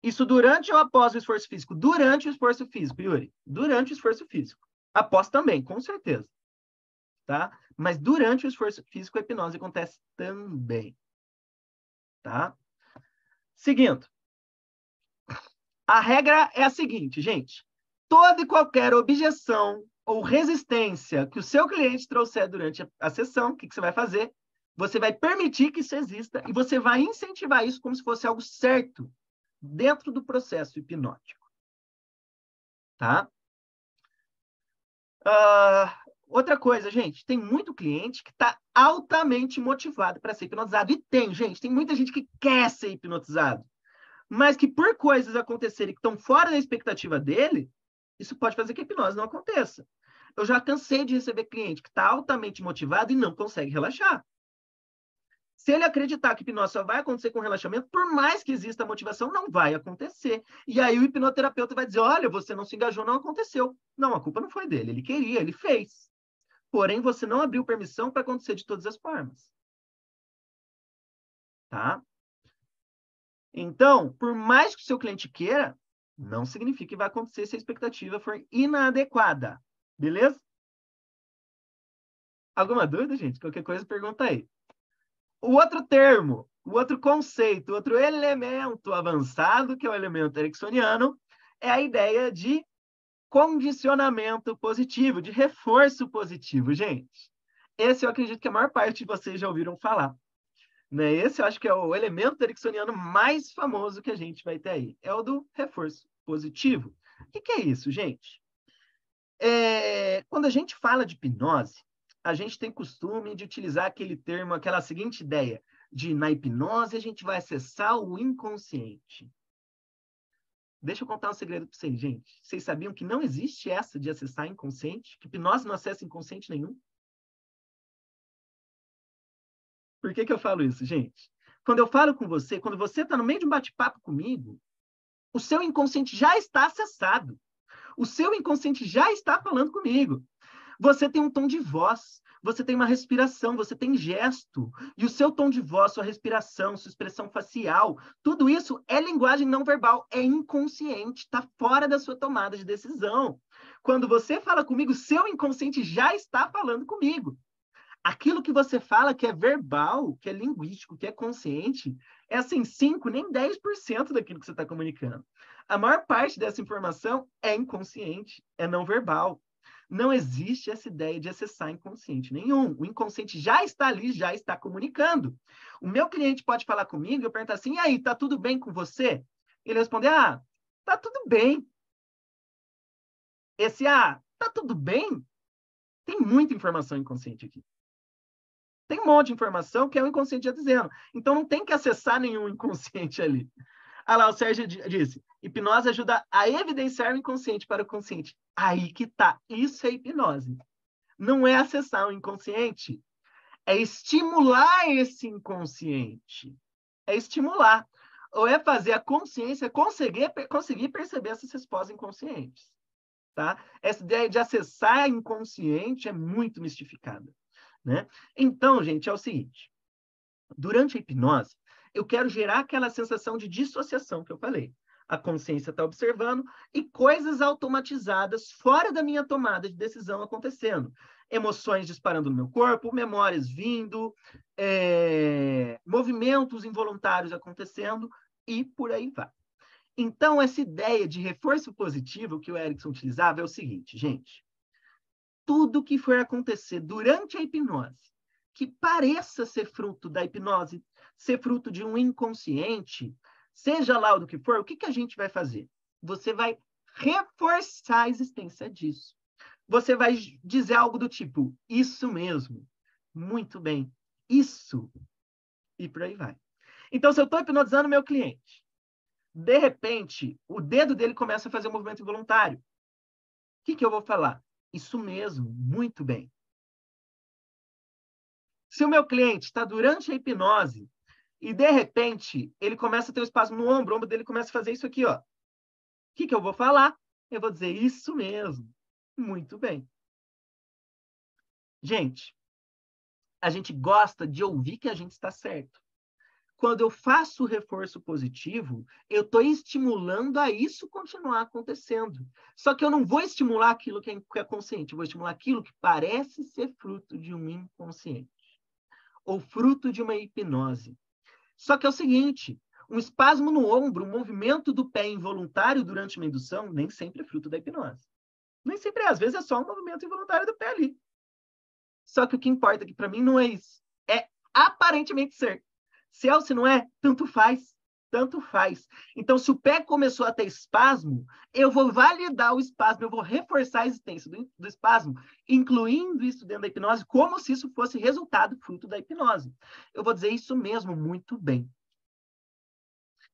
Isso durante ou após o esforço físico? Durante o esforço físico, Yuri. Durante o esforço físico. Após também, com certeza. Tá? Mas durante o esforço físico, a hipnose acontece também. Tá? Seguindo. A regra é a seguinte, gente. Toda e qualquer objeção ou resistência que o seu cliente trouxer durante a sessão, o que você vai fazer? Você vai permitir que isso exista e você vai incentivar isso como se fosse algo certo dentro do processo hipnótico. Tá? Outra coisa, gente, tem muito cliente que está altamente motivado para ser hipnotizado. E tem, gente, tem muita gente que quer ser hipnotizado, mas que por coisas acontecerem que estão fora da expectativa dele, isso pode fazer que a hipnose não aconteça. Eu já cansei de receber cliente que está altamente motivado e não consegue relaxar. Se ele acreditar que hipnose só vai acontecer com relaxamento, por mais que exista a motivação, não vai acontecer. E aí o hipnoterapeuta vai dizer, olha, você não se engajou, não aconteceu. Não, a culpa não foi dele, ele queria, ele fez. Porém, você não abriu permissão para acontecer de todas as formas. Tá? Então, por mais que o seu cliente queira, não significa que vai acontecer se a expectativa for inadequada. Beleza? Alguma dúvida, gente? Qualquer coisa, pergunta aí. O outro termo, o outro conceito, o outro elemento avançado, que é o elemento ericksoniano, é a ideia de condicionamento positivo, de reforço positivo, gente. Esse eu acredito que a maior parte de vocês já ouviram falar. Né? Esse eu acho que é o elemento ericksoniano mais famoso que a gente vai ter aí. É o do reforço positivo. O que é isso, gente? Quando a gente fala de hipnose, a gente tem costume de utilizar aquele termo, aquela seguinte ideia, de na hipnose a gente vai acessar o inconsciente. Deixa eu contar um segredo para vocês, gente. Vocês sabiam que não existe essa de acessar inconsciente? Que hipnose não acessa inconsciente nenhum? Por que eu falo isso, gente? Quando eu falo com você, quando você está no meio de um bate-papo comigo, o seu inconsciente já está acessado. O seu inconsciente já está falando comigo. Você tem um tom de voz, você tem uma respiração, você tem gesto. E o seu tom de voz, sua respiração, sua expressão facial, tudo isso é linguagem não verbal, é inconsciente, está fora da sua tomada de decisão. Quando você fala comigo, seu inconsciente já está falando comigo. Aquilo que você fala que é verbal, que é linguístico, que é consciente, é assim, 5, nem 10% daquilo que você está comunicando. A maior parte dessa informação é inconsciente, é não verbal. Não existe essa ideia de acessar inconsciente nenhum. O inconsciente já está ali, já está comunicando. O meu cliente pode falar comigo e eu perguntar assim, e aí, tá tudo bem com você? Ele responde, tá tudo bem. Esse, tá tudo bem? Tem muita informação inconsciente aqui. Tem um monte de informação que é o inconsciente já dizendo. Então não tem que acessar nenhum inconsciente ali. Lá, o Sérgio disse, hipnose ajuda a evidenciar o inconsciente para o consciente. Aí que tá. Isso é hipnose. Não é acessar o inconsciente. É estimular esse inconsciente. É estimular. Ou é fazer a consciência conseguir perceber essas respostas inconscientes. Tá? Essa ideia de acessar inconsciente é muito mistificada. Né? Então, gente, é o seguinte. Durante a hipnose, eu quero gerar aquela sensação de dissociação que eu falei. A consciência está observando e coisas automatizadas fora da minha tomada de decisão acontecendo. Emoções disparando no meu corpo, memórias vindo, movimentos involuntários acontecendo e por aí vai. Então, essa ideia de reforço positivo que o Erickson utilizava é o seguinte, gente. Tudo que for acontecer durante a hipnose, que pareça ser fruto da hipnose, ser fruto de um inconsciente, seja lá do que for, o que a gente vai fazer? Você vai reforçar a existência disso. Você vai dizer algo do tipo, isso mesmo, muito bem, isso, e por aí vai. Então, se eu estou hipnotizando meu cliente, de repente, o dedo dele começa a fazer um movimento involuntário. O que eu vou falar? Isso mesmo, muito bem. Se o meu cliente está durante a hipnose e, de repente, ele começa a ter um espasmo no ombro, o ombro dele começa a fazer isso aqui, ó. O que eu vou falar? Eu vou dizer isso mesmo. Muito bem. Gente, a gente gosta de ouvir que a gente está certo. Quando eu faço o reforço positivo, eu estou estimulando a isso continuar acontecendo. Só que eu não vou estimular aquilo que é consciente, eu vou estimular aquilo que parece ser fruto de um inconsciente ou fruto de uma hipnose. Só que é o seguinte, um espasmo no ombro, um movimento do pé involuntário durante uma indução, nem sempre é fruto da hipnose. Nem sempre é, às vezes é só um movimento involuntário do pé ali. Só que o que importa aqui para mim não é isso. É aparentemente ser. Se é ou se não é, tanto faz. Tanto faz. Então, se o pé começou a ter espasmo, eu vou validar o espasmo, eu vou reforçar a existência do espasmo, incluindo isso dentro da hipnose, como se isso fosse resultado, fruto da hipnose. Eu vou dizer isso mesmo, muito bem.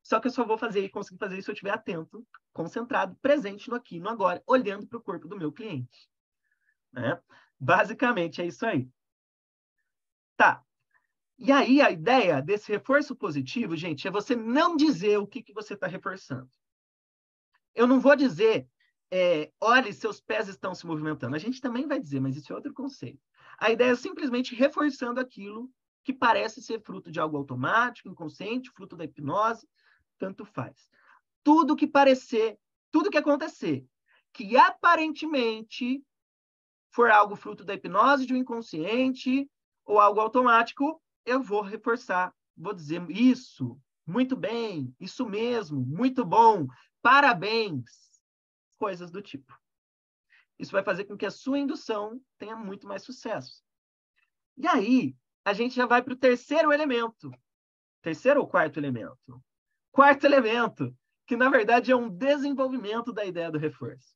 Só que eu só vou conseguir fazer isso se eu estiver atento, concentrado, presente no aqui, no agora, olhando para o corpo do meu cliente. Né? Basicamente, é isso aí. Tá. E aí, a ideia desse reforço positivo, gente, é você não dizer o que você está reforçando. Eu não vou dizer, olhe, seus pés estão se movimentando. A gente também vai dizer, mas isso é outro conceito. A ideia é simplesmente reforçando aquilo que parece ser fruto de algo automático, inconsciente, fruto da hipnose, tanto faz. Tudo que parecer, tudo que acontecer, que aparentemente for algo fruto da hipnose, de um inconsciente, ou algo automático, eu vou reforçar, vou dizer isso, muito bem, isso mesmo, muito bom, parabéns, coisas do tipo. Isso vai fazer com que a sua indução tenha muito mais sucesso. E aí, a gente já vai para o terceiro elemento. Terceiro ou quarto elemento? Quarto elemento, que na verdade é um desenvolvimento da ideia do reforço.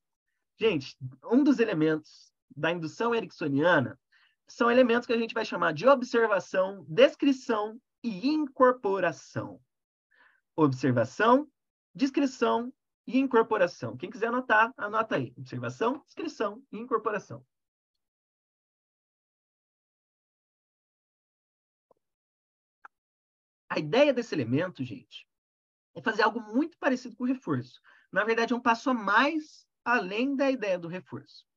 Gente, um dos elementos da indução ericksoniana são elementos que a gente vai chamar de observação, descrição e incorporação. Observação, descrição e incorporação. Quem quiser anotar, anota aí. Observação, descrição e incorporação. A ideia desse elemento, gente, é fazer algo muito parecido com o reforço. Na verdade, é um passo a mais além da ideia do reforço.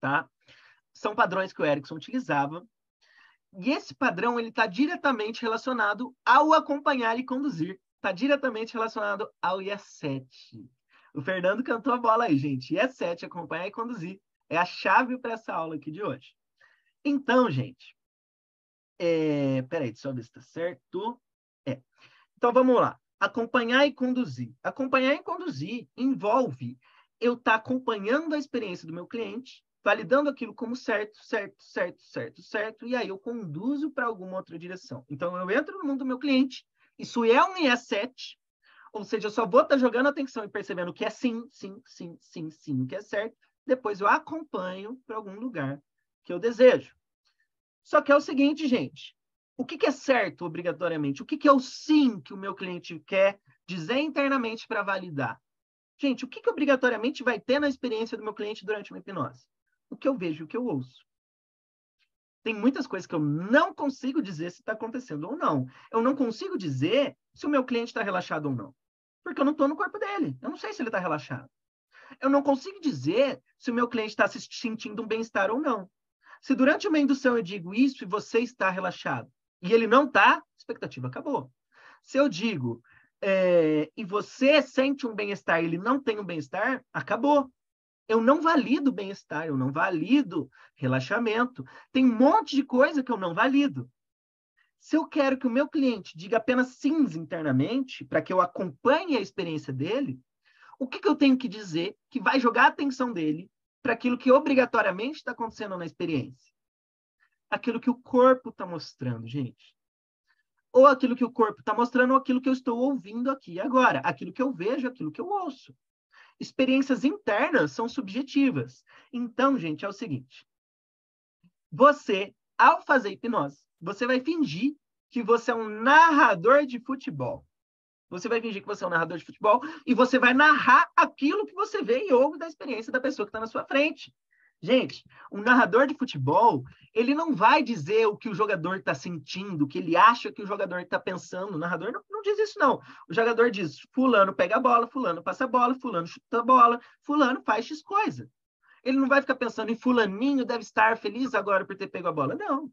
Tá? São padrões que o Erickson utilizava. E esse padrão ele está diretamente relacionado ao acompanhar e conduzir. Está diretamente relacionado ao IE7. O Fernando cantou a bola aí, gente. IE7, acompanhar e conduzir. É a chave para essa aula aqui de hoje. Então, gente. Peraí, deixa eu ver se está certo. Então, vamos lá. Acompanhar e conduzir. Acompanhar e conduzir envolve eu estar acompanhando a experiência do meu cliente, validando aquilo como certo, e aí eu conduzo para alguma outra direção. Então, eu entro no mundo do meu cliente, isso é um IE7, ou seja, eu só vou estar jogando atenção e percebendo o que é sim, o que é certo, depois eu acompanho para algum lugar que eu desejo. Só que é o seguinte, gente, o que é certo obrigatoriamente? O que é o sim que o meu cliente quer dizer internamente para validar? Gente, o que obrigatoriamente vai ter na experiência do meu cliente durante uma hipnose? O que eu vejo, o que eu ouço. Tem muitas coisas que eu não consigo dizer se está acontecendo ou não. Eu não consigo dizer se o meu cliente está relaxado ou não. Porque eu não estou no corpo dele. Eu não sei se ele está relaxado. Eu não consigo dizer se o meu cliente está se sentindo um bem-estar ou não. Se durante uma indução eu digo isso e você está relaxado e ele não está, a expectativa acabou. Se eu digo e você sente um bem-estar e ele não tem um bem-estar, acabou. Eu não valido bem-estar, eu não valido relaxamento. Tem um monte de coisa que eu não valido. Se eu quero que o meu cliente diga apenas sim internamente, para que eu acompanhe a experiência dele, o que eu tenho que dizer que vai jogar a atenção dele para aquilo que obrigatoriamente está acontecendo na experiência? Aquilo que o corpo está mostrando, gente. Ou aquilo que o corpo está mostrando, ou aquilo que eu estou ouvindo aqui agora. Aquilo que eu vejo, aquilo que eu ouço. Experiências internas são subjetivas. Então, gente, é o seguinte. Você, ao fazer hipnose, você vai fingir que você é um narrador de futebol. Você vai fingir que você é um narrador de futebol e você vai narrar aquilo que você vê e ouve da experiência da pessoa que está na sua frente. Gente, um narrador de futebol, ele não vai dizer o que o jogador está sentindo, o que ele acha que o jogador está pensando. O narrador não diz isso, não. O jogador diz, fulano pega a bola, fulano passa a bola, fulano chuta a bola, fulano faz X coisa. Ele não vai ficar pensando em fulaninho deve estar feliz agora por ter pego a bola. Não, o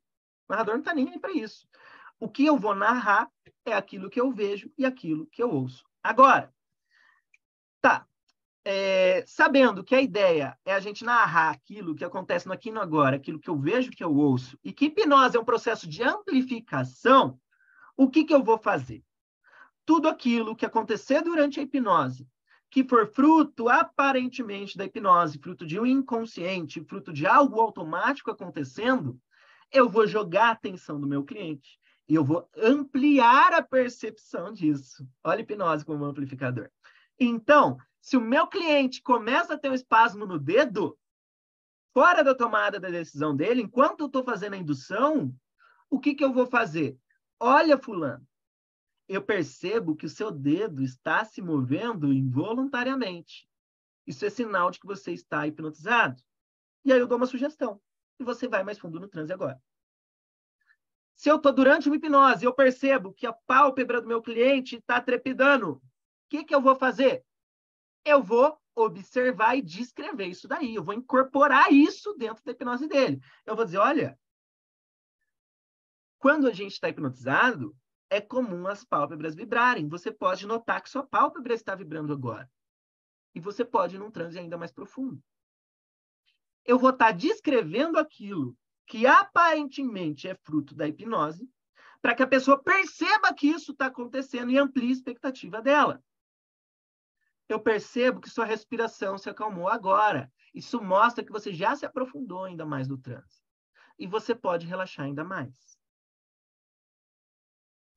narrador não está nem aí para isso. O que eu vou narrar é aquilo que eu vejo e aquilo que eu ouço. Agora, tá, sabendo que a ideia é a gente narrar aquilo que acontece no aqui e no agora, aquilo que eu vejo, que eu ouço, e que hipnose é um processo de amplificação, o que eu vou fazer? Tudo aquilo que acontecer durante a hipnose, que for fruto, aparentemente, da hipnose, fruto de um inconsciente, fruto de algo automático acontecendo, eu vou jogar a atenção do meu cliente e eu vou ampliar a percepção disso. Olha a hipnose como um amplificador. Então, se o meu cliente começa a ter um espasmo no dedo, fora da tomada da decisão dele, enquanto eu estou fazendo a indução, o que eu vou fazer? Olha, fulano, eu percebo que o seu dedo está se movendo involuntariamente. Isso é sinal de que você está hipnotizado. E aí eu dou uma sugestão. E você vai mais fundo no transe agora. Se eu estou durante uma hipnose e eu percebo que a pálpebra do meu cliente está trepidando, o que eu vou fazer? Eu vou observar e descrever isso daí. Eu vou incorporar isso dentro da hipnose dele. Eu vou dizer, olha, quando a gente está hipnotizado, é comum as pálpebras vibrarem. Você pode notar que sua pálpebra está vibrando agora. E você pode ir num transe ainda mais profundo. Eu vou estar descrevendo aquilo que aparentemente é fruto da hipnose, para que a pessoa perceba que isso está acontecendo e amplie a expectativa dela. Eu percebo que sua respiração se acalmou agora. Isso mostra que você já se aprofundou ainda mais no transe. E você pode relaxar ainda mais.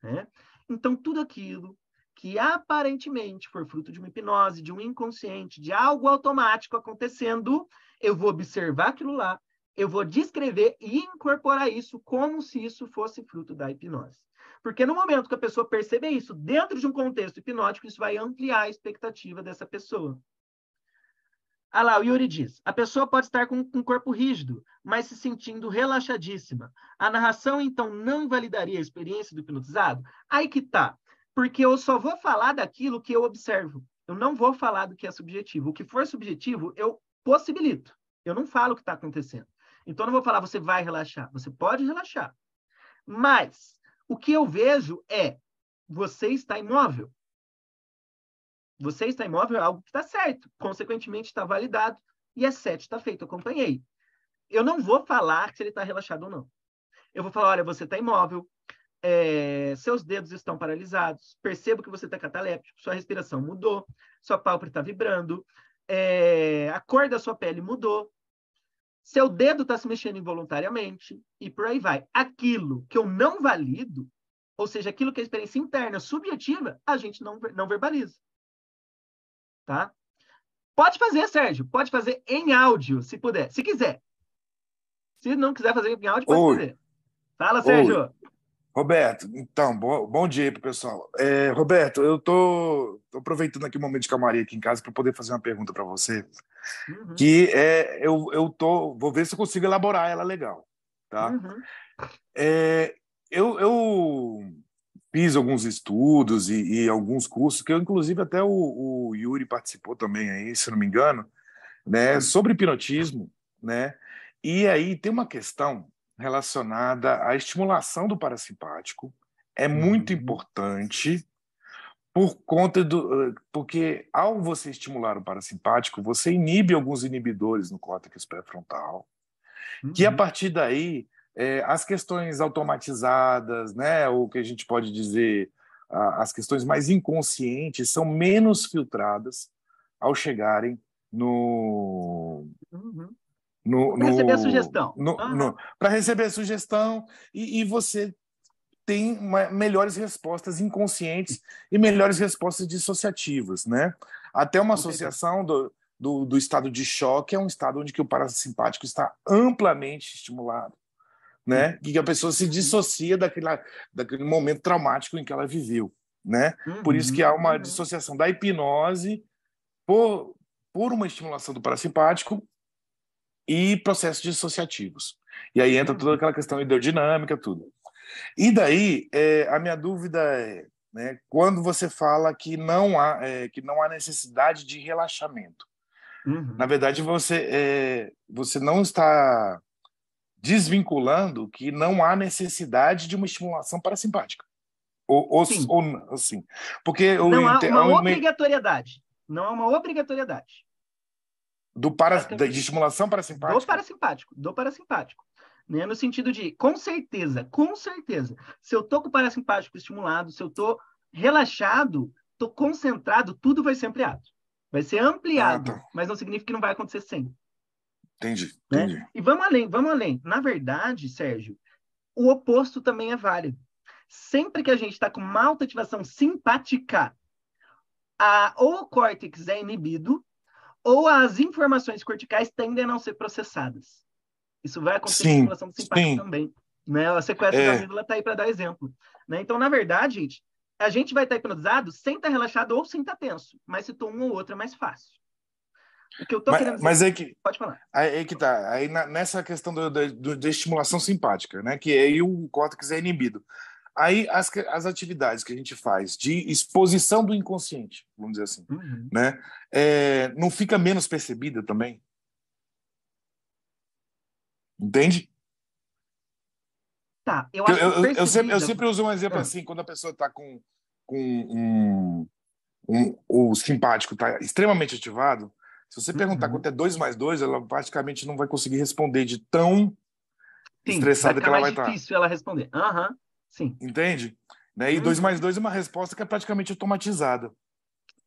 Né? Então, tudo aquilo que aparentemente for fruto de uma hipnose, de um inconsciente, de algo automático acontecendo, eu vou observar aquilo lá, eu vou descrever e incorporar isso como se isso fosse fruto da hipnose. Porque no momento que a pessoa perceber isso dentro de um contexto hipnótico, isso vai ampliar a expectativa dessa pessoa. Ah lá, o Yuri diz, a pessoa pode estar com um corpo rígido, mas se sentindo relaxadíssima. A narração, então, não invalidaria a experiência do hipnotizado? Aí que tá. Porque eu só vou falar daquilo que eu observo. Eu não vou falar do que é subjetivo. O que for subjetivo, eu possibilito. Eu não falo o que está acontecendo. Então, eu não vou falar, você vai relaxar. Você pode relaxar. Mas, o que eu vejo é, você está imóvel. Você está imóvel é algo que está certo. Consequentemente, está validado. E é certo, está feito, acompanhei. Eu não vou falar se ele está relaxado ou não. Eu vou falar, olha, você está imóvel, seus dedos estão paralisados, percebo que você está cataléptico, sua respiração mudou, sua pálpebra está vibrando, a cor da sua pele mudou, seu dedo está se mexendo involuntariamente, e por aí vai. Aquilo que eu não valido, ou seja, aquilo que é experiência interna, subjetiva, a gente não verbaliza. Tá? Pode fazer, Sérgio. Pode fazer em áudio, se puder. Se quiser. Se não quiser fazer em áudio, pode Oi, fazer. Fala, oi, Sérgio. Roberto. Então, bom dia aí pro pessoal. Roberto, eu tô aproveitando aqui o momento de calmaria aqui em casa para poder fazer uma pergunta para você, Uhum, que vou ver se eu consigo elaborar ela legal, tá? uhum, É, eu fiz alguns estudos e alguns cursos, que eu, inclusive até o Yuri participou também aí, se eu não me engano, né, sobre hipnotismo, né? E aí tem uma questão relacionada à estimulação do parasimpático, é muito uhum, importante porque ao você estimular o parasimpático, você inibe alguns inibidores no córtex pré-frontal, que a uhum, partir daí as questões automatizadas, né, ou que a gente pode dizer as questões mais inconscientes são menos filtradas ao chegarem no uhum. no, Para receber a no, sugestão. no, Uhum. no, para receber a sugestão e você tem melhores respostas inconscientes e melhores respostas dissociativas, né? Até uma Com certeza. associação do estado de choque é um estado onde que o parasimpático está amplamente estimulado, Sim. né? E que a pessoa se Uhum. dissocia daquele momento traumático em que ela viveu. né? Por isso que Uhum, há uma uhum. dissociação da hipnose por, por uma estimulação do parasimpático e processos dissociativos. E aí entra toda Uhum. aquela questão hidrodinâmica, tudo. E daí, a minha dúvida é, né, quando você fala que não há necessidade de relaxamento. Na Uhum. verdade, você não está desvinculando que não há necessidade de uma estimulação parasimpática. Sim, Ou assim. Porque não há uma obrigatoriedade. Não há uma obrigatoriedade. de Basicamente, estimulação parasimpática? do parasimpático. Né? No sentido de, com certeza, se eu tô com o parasimpático estimulado, se eu tô relaxado, tô concentrado, tudo vai ser ampliado. Vai ser Ah, ampliado, tá. mas não significa que não vai acontecer sempre. Entendi, Né? entendi. E vamos além, vamos além. Na verdade, Sérgio, o oposto também é válido. Sempre que a gente está com uma alta ativação simpática, ou o córtex é inibido, ou as informações corticais tendem a não ser processadas. Isso vai acontecer com Sim, estimulação do simpático sim. também. Né? O sequestro da É, amígdala está aí para dar exemplo. Né? Então, na verdade, gente, a gente vai estar hipnotizado sem estar relaxado ou sem estar tenso, mas se um ou outro é mais fácil. O que eu estou querendo dizer, mas pode falar. aí que tá. Aí nessa questão da estimulação simpática, né? Que aí o córtex é inibido. Aí as atividades que a gente faz de exposição do inconsciente, vamos dizer assim, Uhum. né? Não fica menos percebida também, entende? Tá, eu Que acho que eu percebida. sempre uso um exemplo Ah, assim, quando a pessoa está com o simpático está extremamente ativado, se você perguntar uhum. quanto é 2 mais 2, ela praticamente não vai conseguir responder de tão Sim, vai estressada que ficar ela mais vai estar. difícil ela responder. Aham, sim. Entende? Né? E 2 mais Uhum, 2 é uma resposta que é praticamente automatizada.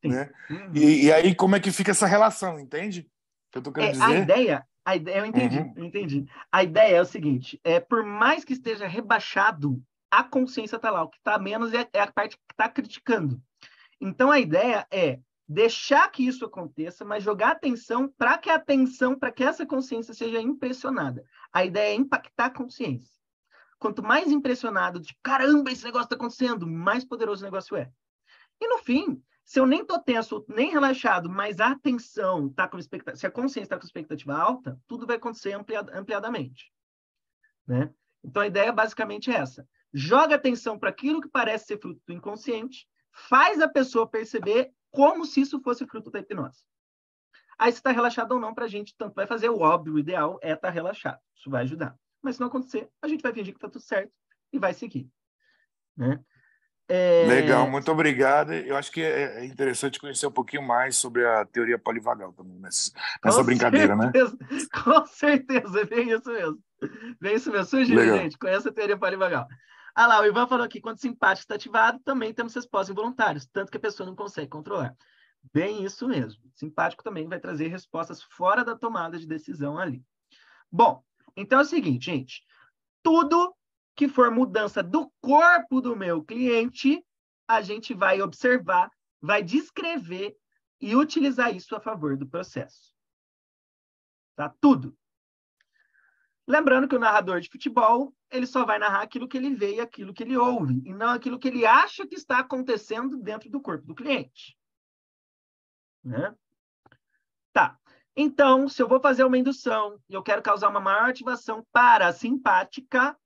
sim. Né? Uhum. E aí, como é que fica essa relação? Entende? O que eu estou querendo dizer? A ideia, Uhum. eu entendi. A ideia é o seguinte: por mais que esteja rebaixado, a consciência está lá. O que está menos é a parte que está criticando. Então a ideia é deixar que isso aconteça, mas jogar atenção para que essa consciência seja impressionada. A ideia é impactar a consciência. Quanto mais impressionado de caramba, esse negócio está acontecendo, mais poderoso o negócio é. E no fim, se eu nem tô tenso, nem relaxado, mas a atenção tá com expectativa, se a consciência está com expectativa alta, tudo vai acontecer ampliadamente, né? Então a ideia basicamente é essa. Joga atenção para aquilo que parece ser fruto do inconsciente, faz a pessoa perceber como se isso fosse fruto da hipnose. Aí se está relaxado ou não, para a gente tanto vai fazer o óbvio, o ideal é estar relaxado. Isso vai ajudar. Mas se não acontecer, a gente vai fingir que está tudo certo e vai seguir, né? Legal, É, muito obrigado. Eu acho que é interessante conhecer um pouquinho mais sobre a teoria polivagal também, Com nessa brincadeira, né? certeza, com certeza, bem isso mesmo. Bem isso mesmo. Sugiro, Legal. gente, conhece a teoria polivagal. Ah lá, o Ivan falou aqui, quando o simpático está ativado, também temos respostas involuntárias, tanto que a pessoa não consegue controlar. Bem isso mesmo. Simpático também vai trazer respostas fora da tomada de decisão ali. Bom, então é o seguinte, gente. Tudo que for mudança do corpo do meu cliente, a gente vai observar, vai descrever e utilizar isso a favor do processo. Tá? Tudo. Lembrando que o narrador de futebol, ele só vai narrar aquilo que ele vê e aquilo que ele ouve, e não aquilo que ele acha que está acontecendo dentro do corpo do cliente. Né? Tá. Então, se eu vou fazer uma indução e eu quero causar uma maior ativação parasimpática,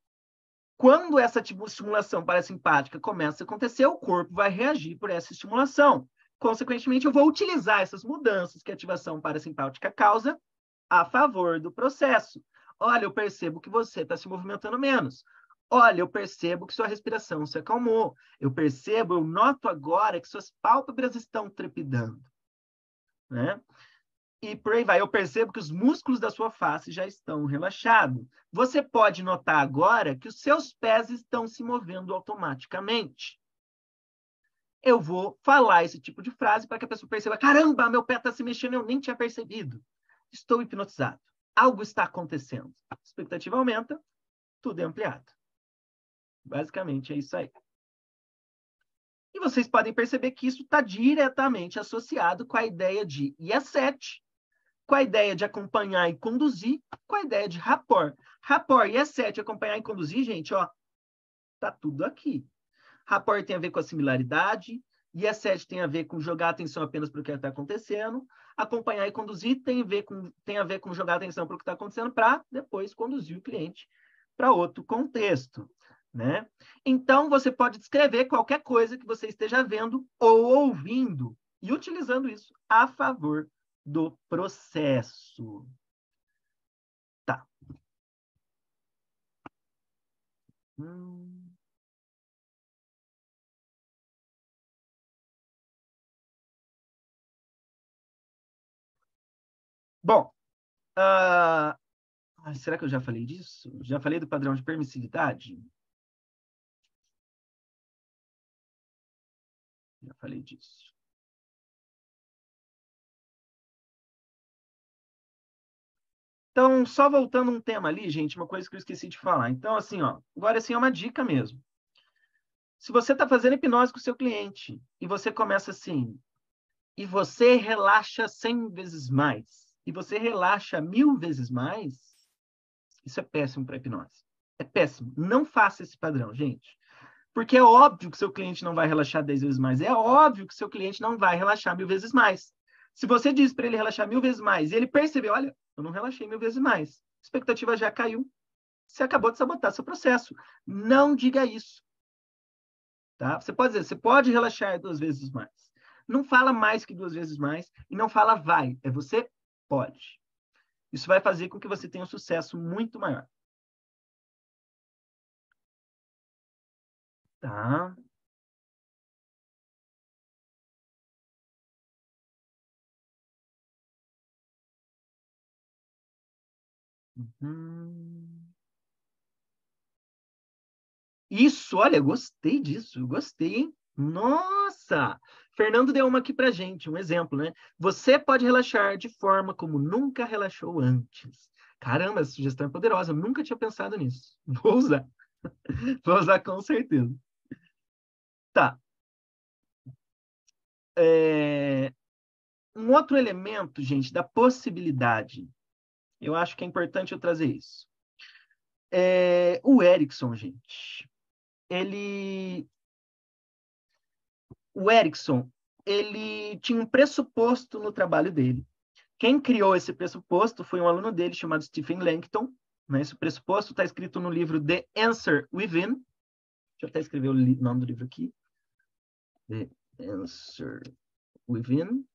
quando essa estimulação parasimpática começa a acontecer, o corpo vai reagir por essa estimulação. Consequentemente, eu vou utilizar essas mudanças que a ativação parasimpática causa a favor do processo. Olha, eu percebo que você está se movimentando menos. Olha, eu percebo que sua respiração se acalmou. Eu noto agora que suas pálpebras estão trepidando. Né? E por aí vai. Eu percebo que os músculos da sua face já estão relaxados. Você pode notar agora que os seus pés estão se movendo automaticamente. Eu vou falar esse tipo de frase para que a pessoa perceba: caramba, meu pé está se mexendo, eu nem tinha percebido. Estou hipnotizado. Algo está acontecendo. A expectativa aumenta, tudo é ampliado. Basicamente é isso aí. E vocês podem perceber que isso está diretamente associado com a ideia de IE7, com a ideia de acompanhar e conduzir, com a ideia de rapport. Rapport e IE7, acompanhar e conduzir, gente, ó, tá tudo aqui. rapport tem a ver com a similaridade, IE7 tem a ver com jogar atenção apenas para o que está acontecendo, acompanhar e conduzir tem a ver com jogar atenção para o que está acontecendo para depois conduzir o cliente para outro contexto, né? Então, você pode descrever qualquer coisa que você esteja vendo ou ouvindo e utilizando isso a favor do processo. Tá. Bom, será que eu já falei disso? Já falei do padrão de permissividade? Já falei disso. Então, só voltando um tema ali, gente, uma coisa que eu esqueci de falar. Então, assim, ó, agora assim é uma dica mesmo. Se você está fazendo hipnose com o seu cliente e você começa assim, e você relaxa 100 vezes mais, e você relaxa 1000 vezes mais, isso é péssimo para hipnose. É péssimo. Não faça esse padrão, gente. Porque é óbvio que seu cliente não vai relaxar 10 vezes mais. É óbvio que seu cliente não vai relaxar 1000 vezes mais. Se você diz para ele relaxar 1000 vezes mais e ele percebeu, olha, eu não relaxei 1000 vezes mais, a expectativa já caiu, você acabou de sabotar seu processo. Não diga isso. Tá? Você pode dizer, você pode relaxar 2 vezes mais. Não fala mais que 2 vezes mais e não fala vai. É você pode. Isso vai fazer com que você tenha um sucesso muito maior. Tá? Isso, olha, gostei disso, gostei, hein? Nossa! Fernando deu uma aqui pra gente, um exemplo, né? Você pode relaxar de forma como nunca relaxou antes. Caramba, essa sugestão é poderosa, eu nunca tinha pensado nisso. Vou usar, vou usar com certeza. Tá. Um outro elemento, gente, da possibilidade. Eu acho que é importante eu trazer isso. O Erickson, gente. O Erickson, ele tinha um pressuposto no trabalho dele. Quem criou esse pressuposto foi um aluno dele chamado Stephen Langton. Né? Esse pressuposto está escrito no livro The Answer Within. Deixa eu até escrever o nome do livro aqui. The Answer Within.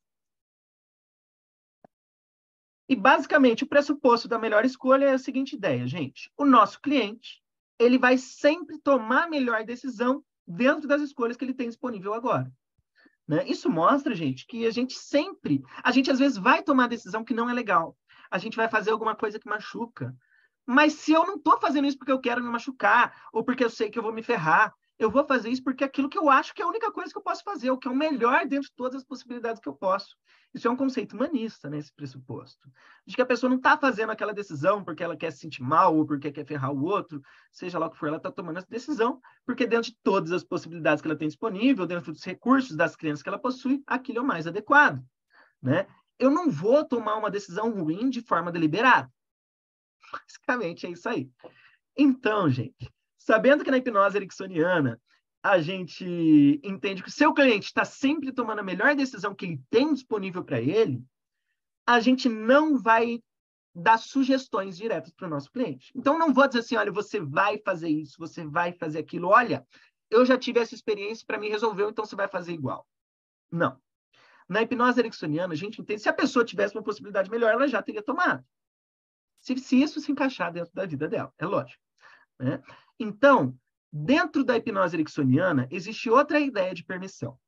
E, basicamente, o pressuposto da melhor escolha é a seguinte ideia, gente. O nosso cliente, ele vai sempre tomar a melhor decisão dentro das escolhas que ele tem disponível agora. Né? Isso mostra, gente, que a gente às vezes vai tomar decisão que não é legal. A gente vai fazer alguma coisa que machuca. Mas se eu não estou fazendo isso porque eu quero me machucar, ou porque eu sei que eu vou me ferrar, eu vou fazer isso porque é aquilo que eu acho que é a única coisa que eu posso fazer, o que é o melhor dentro de todas as possibilidades que eu posso. Isso é um conceito humanista, né, esse pressuposto. De que a pessoa não está fazendo aquela decisão porque ela quer se sentir mal ou porque quer ferrar o outro, seja lá o que for, ela está tomando essa decisão porque dentro de todas as possibilidades que ela tem disponível, dentro dos recursos das crenças que ela possui, aquilo é o mais adequado. Né? Eu não vou tomar uma decisão ruim de forma deliberada. Basicamente é isso aí. Então, gente, sabendo que na hipnose ericksoniana a gente entende que o seu cliente está sempre tomando a melhor decisão que ele tem disponível para ele, a gente não vai dar sugestões diretas para o nosso cliente. Então, não vou dizer assim, olha, você vai fazer isso, você vai fazer aquilo. Olha, eu já tive essa experiência, para mim resolveu, então você vai fazer igual. Não. Na hipnose ericksoniana, a gente entende, se a pessoa tivesse uma possibilidade melhor, ela já teria tomado. Se isso se encaixar dentro da vida dela, é lógico. Né? Então, dentro da hipnose ericksoniana, existe outra ideia de permissão.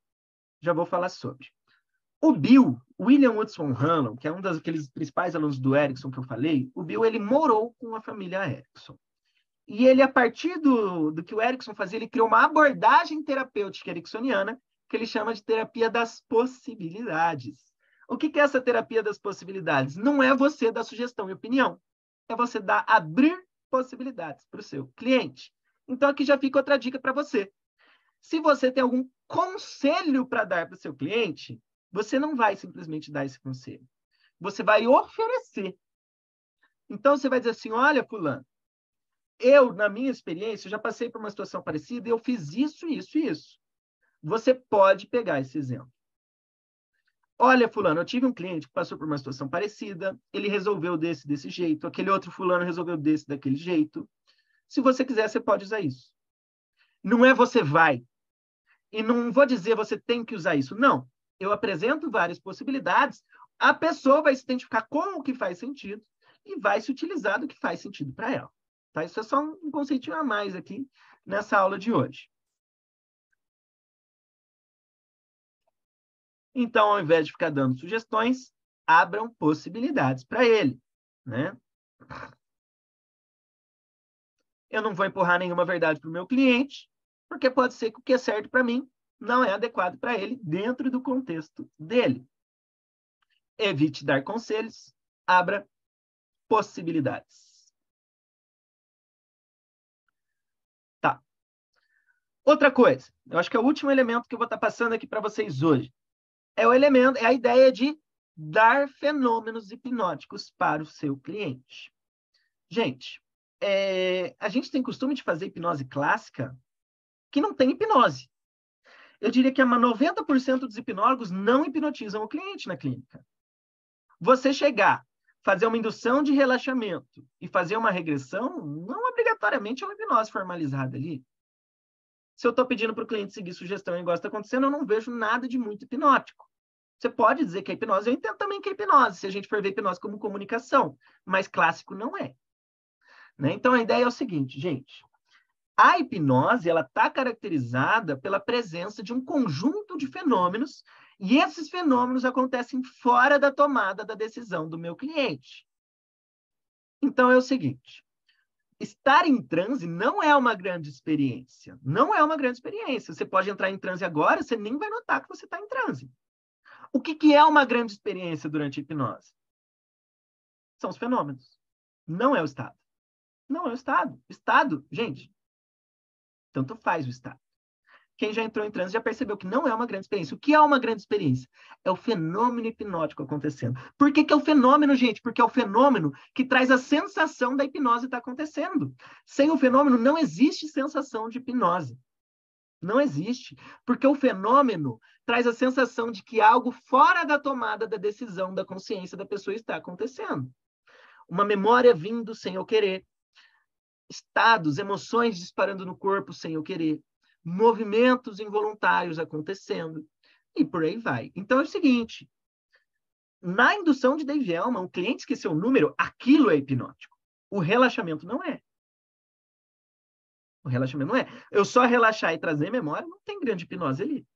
Já vou falar sobre. O Bill, William Woodson Hanlon, que é um daqueles principais alunos do Erickson que eu falei, o Bill ele morou com a família Erickson. E ele, a partir do que o Erickson fazia, ele criou uma abordagem terapêutica ericksoniana que ele chama de terapia das possibilidades. O que é essa terapia das possibilidades? Não é você dar sugestão e opinião, é você abrir possibilidades para o seu cliente. Então, aqui já fica outra dica para você. Se você tem algum conselho para dar para o seu cliente, você não vai simplesmente dar esse conselho. Você vai oferecer. Então, você vai dizer assim, olha, fulano, Eu, na minha experiência, já passei por uma situação parecida e eu fiz isso, isso e isso. Você pode pegar esse exemplo. Olha, fulano, eu tive um cliente que passou por uma situação parecida, ele resolveu desse jeito, aquele outro fulano resolveu daquele jeito. Se você quiser, você pode usar isso. Não é você vai. E não vou dizer você tem que usar isso. Não. Eu apresento várias possibilidades, a pessoa vai se identificar com o que faz sentido e vai se utilizar do que faz sentido para ela. Tá? Isso é só um conceitinho a mais aqui nessa aula de hoje. Então, ao invés de ficar dando sugestões, abram possibilidades para ele, né? Eu não vou empurrar nenhuma verdade para o meu cliente, porque pode ser que o que é certo para mim não é adequado para ele dentro do contexto dele. Evite dar conselhos, abra possibilidades. Tá. Outra coisa, eu acho que é o último elemento que eu vou estar passando aqui para vocês hoje. É a ideia de dar fenômenos hipnóticos para o seu cliente. Gente, a gente tem costume de fazer hipnose clássica que não tem hipnose. Eu diria que 90% dos hipnólogos não hipnotizam o cliente na clínica. Você chegar, fazer uma indução de relaxamento e fazer uma regressão, não obrigatoriamente é uma hipnose formalizada ali. Se eu estou pedindo para o cliente seguir sugestão e igual está acontecendo, eu não vejo nada de muito hipnótico. Você pode dizer que é hipnose, eu entendo também que é hipnose, se a gente for ver hipnose como comunicação, mas clássico não é. Né? Então, a ideia é o seguinte, gente. A hipnose ela está caracterizada pela presença de um conjunto de fenômenos e esses fenômenos acontecem fora da tomada da decisão do meu cliente. Então, é o seguinte. Estar em transe não é uma grande experiência. Não é uma grande experiência. Você pode entrar em transe agora, você nem vai notar que você está em transe. O que é uma grande experiência durante a hipnose? São os fenômenos. Não é o estado. Não é o estado. Estado, gente, tanto faz o estado. Quem já entrou em transe já percebeu que não é uma grande experiência. O que é uma grande experiência? É o fenômeno hipnótico acontecendo. Por que é o fenômeno, gente? Porque é o fenômeno que traz a sensação da hipnose estar acontecendo. Sem o fenômeno, não existe sensação de hipnose. Não existe. Porque o fenômeno traz a sensação de que algo fora da tomada da decisão da consciência da pessoa está acontecendo. Uma memória vindo sem eu querer. Estados, emoções disparando no corpo sem eu querer. Movimentos involuntários acontecendo. E por aí vai. Então é o seguinte. Na indução de Dave Elman, o cliente esqueceu o número, aquilo é hipnótico. O relaxamento não é. O relaxamento não é. Eu só relaxar e trazer memória, não tem grande hipnose ali.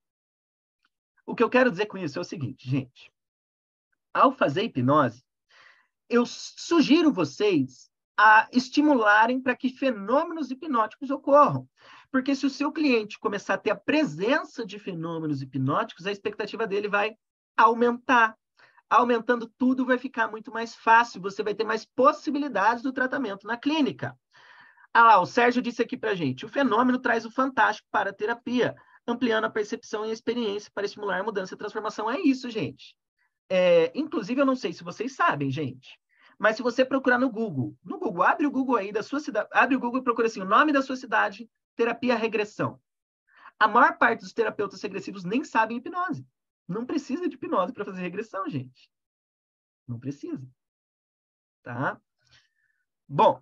O que eu quero dizer com isso é o seguinte, gente. Ao fazer hipnose, eu sugiro vocês a estimularem para que fenômenos hipnóticos ocorram. Porque se o seu cliente começar a ter a presença de fenômenos hipnóticos, a expectativa dele vai aumentar. Aumentando tudo, vai ficar muito mais fácil. Você vai ter mais possibilidades do tratamento na clínica. Ah lá, o Sérgio disse aqui para a gente, o fenômeno traz o fantástico para a terapia, ampliando a percepção e a experiência para estimular a mudança e transformação. É isso, gente. Inclusive, eu não sei se vocês sabem, gente, mas se você procurar no Google, abre o Google aí da sua cidade, abre o Google e procura assim, o nome da sua cidade, terapia regressão. A maior parte dos terapeutas regressivos nem sabem hipnose. Não precisa de hipnose para fazer regressão, gente. Não precisa. Tá? Bom,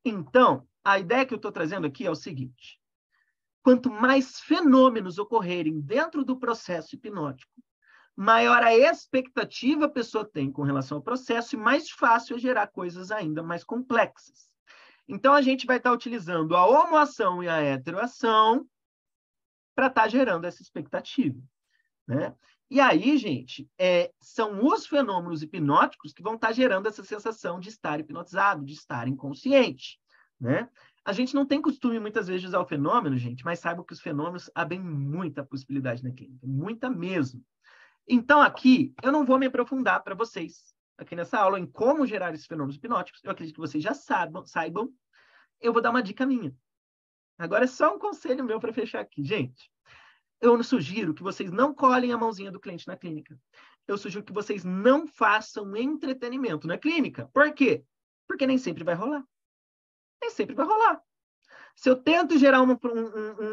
então, a ideia que eu estou trazendo aqui é o seguinte. Quanto mais fenômenos ocorrerem dentro do processo hipnótico, maior a expectativa a pessoa tem com relação ao processo e mais fácil é gerar coisas ainda mais complexas. Então, a gente vai estar utilizando a homoação e a heteroação para estar gerando essa expectativa. Né? E aí, gente, são os fenômenos hipnóticos que vão estar gerando essa sensação de estar hipnotizado, de estar inconsciente. Né? A gente não tem costume, muitas vezes, de usar o fenômeno, gente, mas saibam que os fenômenos abrem muita possibilidade na clínica, muita mesmo. Então, aqui, eu não vou me aprofundar para vocês, aqui nessa aula, em como gerar esses fenômenos hipnóticos. Eu acredito que vocês já saibam. Eu vou dar uma dica minha. Agora é só um conselho meu para fechar aqui. Gente, eu sugiro que vocês não colhem a mãozinha do cliente na clínica. Eu sugiro que vocês não façam entretenimento na clínica. Por quê? Porque nem sempre vai rolar. nem sempre vai rolar. Se eu tento gerar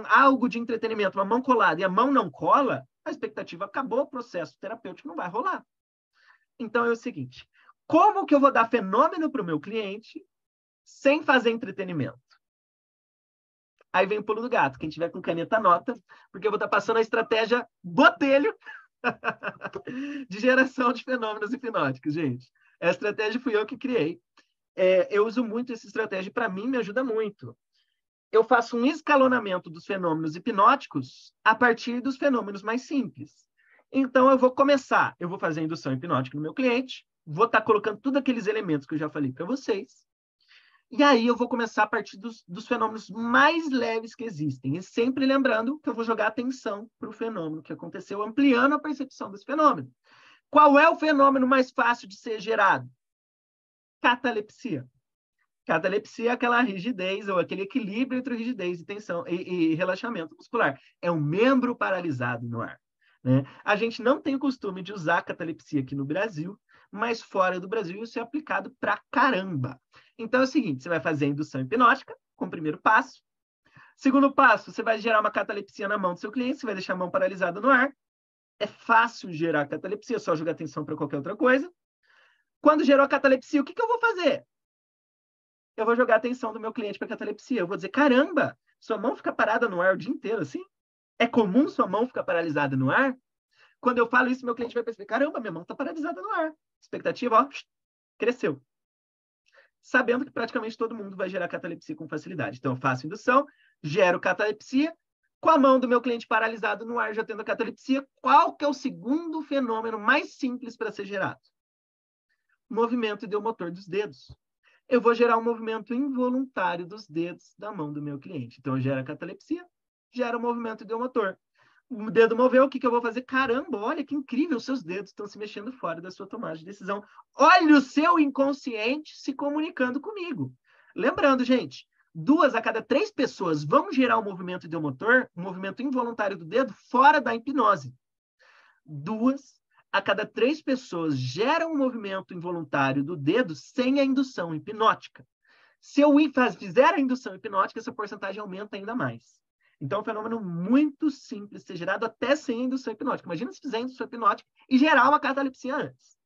algo de entretenimento, uma mão colada, e a mão não cola, a expectativa acabou, o processo terapêutico não vai rolar. Então é o seguinte, como que eu vou dar fenômeno para o meu cliente sem fazer entretenimento? Aí vem o pulo do gato. Quem tiver com caneta, anota, porque eu vou estar passando a estratégia Botelho de geração de fenômenos hipnóticos, gente. Essa estratégia fui eu que criei. Eu uso muito essa estratégia e, para mim, me ajuda muito. Eu faço um escalonamento dos fenômenos hipnóticos a partir dos fenômenos mais simples. Então, eu vou fazer a indução hipnótica no meu cliente, vou estar colocando todos aqueles elementos que eu já falei para vocês, e aí eu vou começar a partir dos fenômenos mais leves que existem. E sempre lembrando que eu vou jogar atenção para o fenômeno que aconteceu, ampliando a percepção desse fenômeno. Qual é o fenômeno mais fácil de ser gerado? Catalepsia. Catalepsia é aquela rigidez, ou aquele equilíbrio entre rigidez e tensão e relaxamento muscular. É um membro paralisado no ar. Né? A gente não tem o costume de usar catalepsia aqui no Brasil, mas fora do Brasil isso é aplicado pra caramba. Então é o seguinte, você vai fazer a indução hipnótica, com o primeiro passo. Segundo passo, você vai gerar uma catalepsia na mão do seu cliente, você vai deixar a mão paralisada no ar. É fácil gerar catalepsia, só jogar atenção para qualquer outra coisa. Quando gerou a catalepsia, o que eu vou fazer? Eu vou jogar a atenção do meu cliente para a catalepsia. Eu vou dizer, caramba, sua mão fica parada no ar o dia inteiro assim? É comum sua mão ficar paralisada no ar? Quando eu falo isso, meu cliente vai perceber, caramba, minha mão está paralisada no ar. Expectativa, ó, cresceu. Sabendo que praticamente todo mundo vai gerar catalepsia com facilidade. Então, eu faço indução, gero catalepsia, com a mão do meu cliente paralisado no ar, já tendo a catalepsia, qual que é o segundo fenômeno mais simples para ser gerado? Movimento ideomotor dos dedos. Eu vou gerar um movimento involuntário dos dedos da mão do meu cliente. Então, eu gero a catalepsia, gera o movimento ideomotor. O dedo moveu, o que eu vou fazer? Caramba, olha que incrível, seus dedos estão se mexendo fora da sua tomada de decisão. Olha o seu inconsciente se comunicando comigo. Lembrando, gente, 2 a cada 3 pessoas vão gerar um movimento ideomotor, um movimento involuntário do dedo, fora da hipnose. 2 a cada 3 pessoas geram um movimento involuntário do dedo sem a indução hipnótica. Se eu fizer a indução hipnótica, essa porcentagem aumenta ainda mais. Então, é um fenômeno muito simples de ser gerado até sem indução hipnótica. Imagina se fizer indução hipnótica e gerar uma catalepsia antes.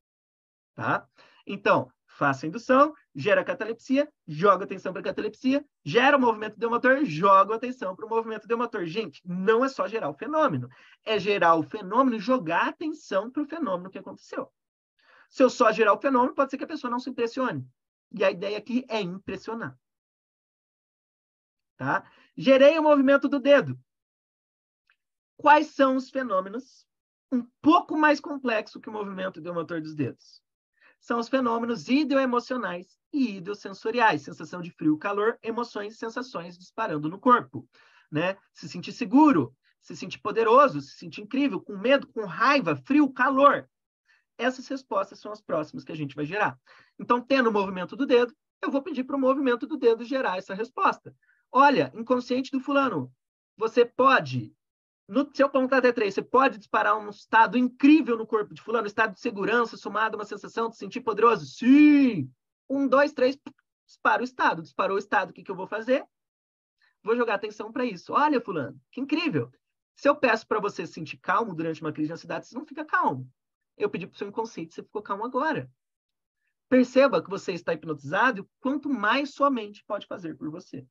Tá? Então, faça a indução, gera a catalepsia, joga atenção para a catalepsia, gera o movimento ideomotor, joga atenção para o movimento ideomotor. Gente, não é só gerar o fenômeno. É gerar o fenômeno e jogar atenção para o fenômeno que aconteceu. Se eu só gerar o fenômeno, pode ser que a pessoa não se impressione. E a ideia aqui é impressionar. Tá? Gerei o movimento do dedo. Quais são os fenômenos um pouco mais complexos que o movimento ideomotor dos dedos? São os fenômenos ideoemocionais e ideosensoriais, sensação de frio, calor, emoções e sensações disparando no corpo. Né? Se sentir seguro, se sentir poderoso, se sentir incrível, com medo, com raiva, frio, calor. Essas respostas são as próximas que a gente vai gerar. Então, tendo o movimento do dedo, eu vou pedir para o movimento do dedo gerar essa resposta. Olha, inconsciente do fulano, você pode, no seu apontar até 3, você pode disparar um estado incrível no corpo de fulano, estado de segurança, somado a uma sensação de se sentir poderoso? Sim! 1, 2, 3, dispara o estado. Disparou o estado, o que eu vou fazer? Vou jogar atenção para isso. Olha, fulano, que incrível! Se eu peço para você se sentir calmo durante uma crise de ansiedade, você não fica calmo. Eu pedi para o seu inconsciente, você ficou calmo agora. Perceba que você está hipnotizado e quanto mais sua mente pode fazer por você.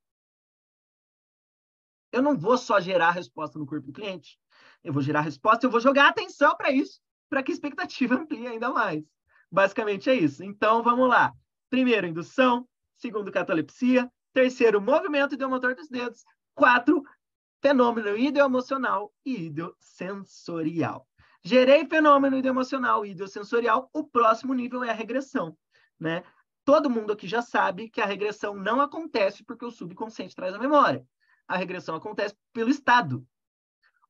Eu não vou só gerar a resposta no corpo do cliente. Eu vou gerar a resposta e eu vou jogar atenção para isso, para que a expectativa amplie ainda mais. Basicamente é isso. Então, vamos lá. Primeiro, indução. Segundo, catalepsia. Terceiro, movimento ideomotor dos dedos. 4, fenômeno ideoemocional e ideosensorial. Gerei fenômeno ideoemocional e ideosensorial. O próximo nível é a regressão. Né? Todo mundo aqui já sabe que a regressão não acontece porque o subconsciente traz a memória. A regressão acontece pelo estado.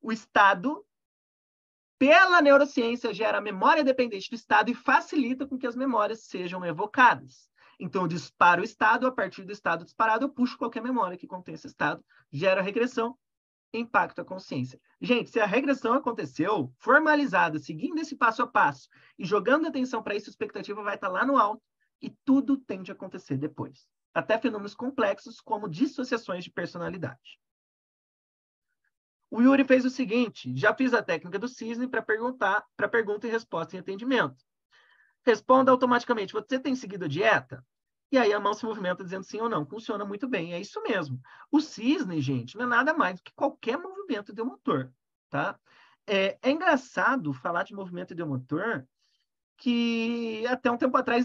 O estado, pela neurociência, gera memória dependente do estado e facilita com que as memórias sejam evocadas. Então, eu disparo o estado, a partir do estado disparado, eu puxo qualquer memória que contém esse estado, gera regressão, impacto à consciência. Gente, se a regressão aconteceu, formalizada, seguindo esse passo a passo e jogando atenção para isso, a expectativa vai estar lá no alto e tudo tende a acontecer depois. até fenômenos complexos como dissociações de personalidade. O Yuri fez o seguinte: já fiz a técnica do cisne para pergunta e resposta em atendimento. Responda automaticamente: você tem seguido a dieta? E aí a mão se movimenta dizendo sim ou não. Funciona muito bem, é isso mesmo. O cisne, gente, não é nada mais do que qualquer movimento ideomotor, tá? É engraçado falar de movimento ideomotor que até um tempo atrás,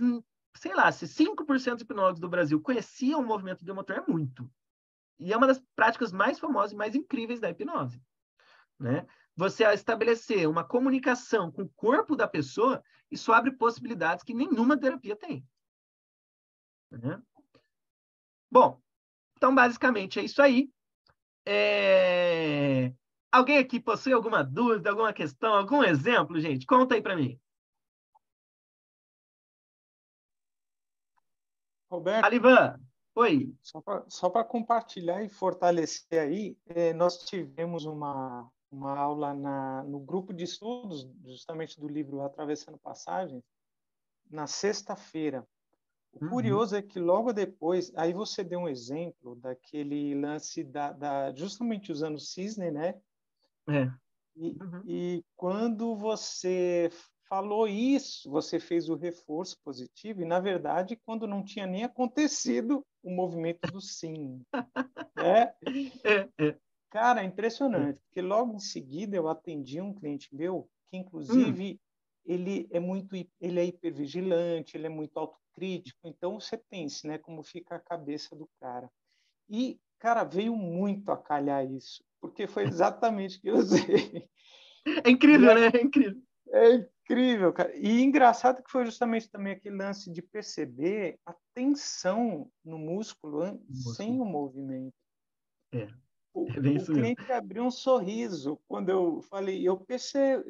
sei lá, se 5% dos hipnólogos do Brasil conheciam o movimento ideomotor, é muito. E é uma das práticas mais famosas e mais incríveis da hipnose, né? Você estabelecer uma comunicação com o corpo da pessoa, isso abre possibilidades que nenhuma terapia tem, né? Bom, então basicamente é isso aí. Alguém aqui possui alguma dúvida, alguma questão, algum exemplo, gente? Conta aí para mim. Roberto, Alivan, oi. só para compartilhar e fortalecer aí, nós tivemos uma aula no grupo de estudos, justamente do livro Atravessando Passagens, na sexta-feira. O curioso é que logo depois, aí você deu um exemplo daquele lance justamente usando o cisne, né? É. E quando você falou isso, você fez o reforço positivo, e na verdade, quando não tinha nem acontecido o movimento do sim, né? Cara, é impressionante, porque logo em seguida eu atendi um cliente meu que, inclusive, ele é hipervigilante, ele é muito autocrítico, então você pense, né, como fica a cabeça do cara. E, cara, veio muito a calhar isso, porque foi exatamente o que eu usei. É incrível, né? É incrível. É incrível, cara. E engraçado que foi justamente também aquele lance de perceber a tensão no músculo sem o movimento. É bem O isso mesmo. cliente abriu um sorriso quando eu falei, eu percebo,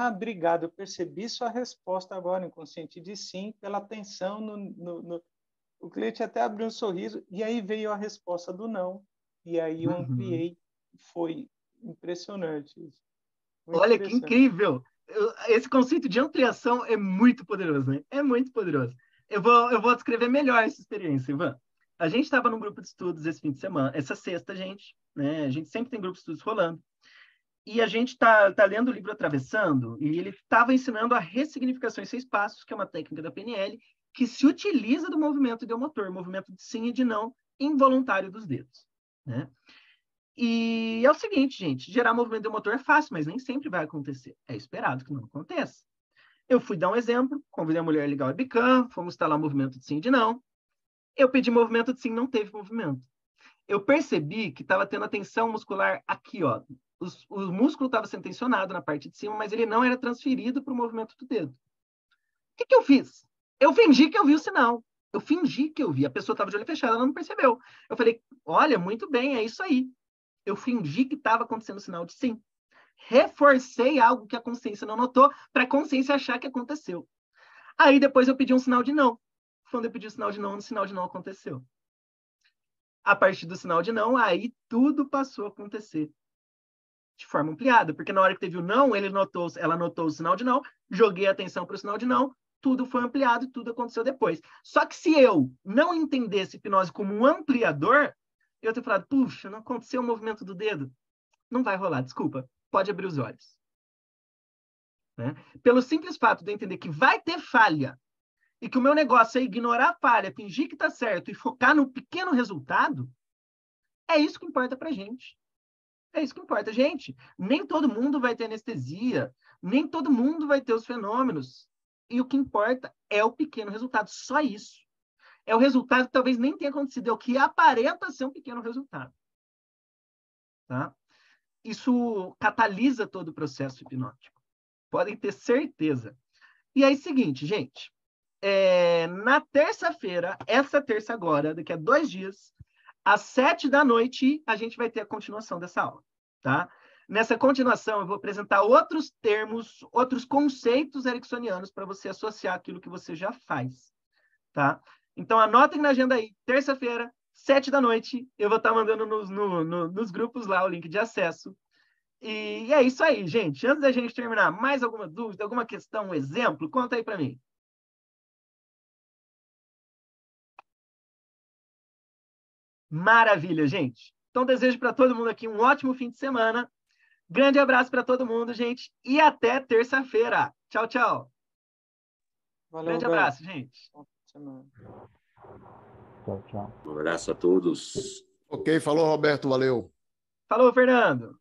obrigado, eu percebi sua resposta agora, inconsciente de sim, pela atenção O cliente até abriu um sorriso, e aí veio a resposta do não, e aí eu ampliei, foi impressionante isso. Muito Olha que interessante. incrível! Esse conceito de ampliação é muito poderoso, né? É muito poderoso. Eu vou descrever melhor essa experiência, Ivan. A gente estava num grupo de estudos esse fim de semana, essa sexta, gente, né? A gente sempre tem grupo de estudos rolando. E a gente tá lendo o livro Atravessando, e ele estava ensinando a ressignificação em 6 passos, que é uma técnica da PNL, que se utiliza do movimento ideomotor, movimento de sim e de não involuntário dos dedos, né? E é o seguinte, gente, gerar movimento de motor é fácil, mas nem sempre vai acontecer. É esperado que não aconteça. Eu fui dar um exemplo, convidei a mulher a ligar o webcam, fomos instalar o movimento de sim e de não. Eu pedi movimento de sim, não teve movimento. Eu percebi que estava tendo a tensão muscular aqui, ó. O músculo estava sendo tensionado na parte de cima, mas ele não era transferido para o movimento do dedo. O que eu fiz? Eu fingi que eu vi o sinal. Eu fingi que eu vi. A pessoa estava de olho fechado, ela não percebeu. Eu falei, olha, muito bem, é isso aí. Eu fingi que estava acontecendo o sinal de sim. Reforcei algo que a consciência não notou para a consciência achar que aconteceu. Aí depois eu pedi um sinal de não. Quando eu pedi o sinal de não, o sinal de não aconteceu. A partir do sinal de não, aí tudo passou a acontecer de forma ampliada, porque na hora que teve o não, ela notou o sinal de não, joguei a atenção para o sinal de não, tudo foi ampliado e tudo aconteceu depois. Só que se eu não entendesse hipnose como um ampliador, eu teria falado, puxa, não aconteceu o movimento do dedo. Não vai rolar, desculpa. Pode abrir os olhos. Né? Pelo simples fato de eu entender que vai ter falha e que o meu negócio é ignorar a falha, fingir que está certo e focar no pequeno resultado, é isso que importa para gente. É isso que importa. Gente, nem todo mundo vai ter anestesia, nem todo mundo vai ter os fenômenos. E o que importa é o pequeno resultado, só isso. É o resultado que talvez nem tenha acontecido, é o que aparenta ser um pequeno resultado. Tá? Isso catalisa todo o processo hipnótico. Podem ter certeza. E aí, seguinte, gente. Na terça-feira, essa terça agora, daqui a 2 dias, às 7 da noite, a gente vai ter a continuação dessa aula, tá? Nessa continuação, eu vou apresentar outros termos, outros conceitos ericksonianos para você associar aquilo que você já faz, tá? Então, anotem na agenda aí, terça-feira, 7 da noite, eu vou estar mandando nos grupos lá o link de acesso. E é isso aí, gente. Antes da gente terminar, mais alguma dúvida, alguma questão, um exemplo? Conta aí para mim. Maravilha, gente. Então, desejo para todo mundo aqui um ótimo fim de semana. Grande abraço para todo mundo, gente. E até terça-feira. Tchau, tchau. Valeu, Grande Roberto. abraço, gente. Boa semana. Tchau, tchau. Um abraço a todos. Ok, falou, Roberto, valeu. Falou, Fernando.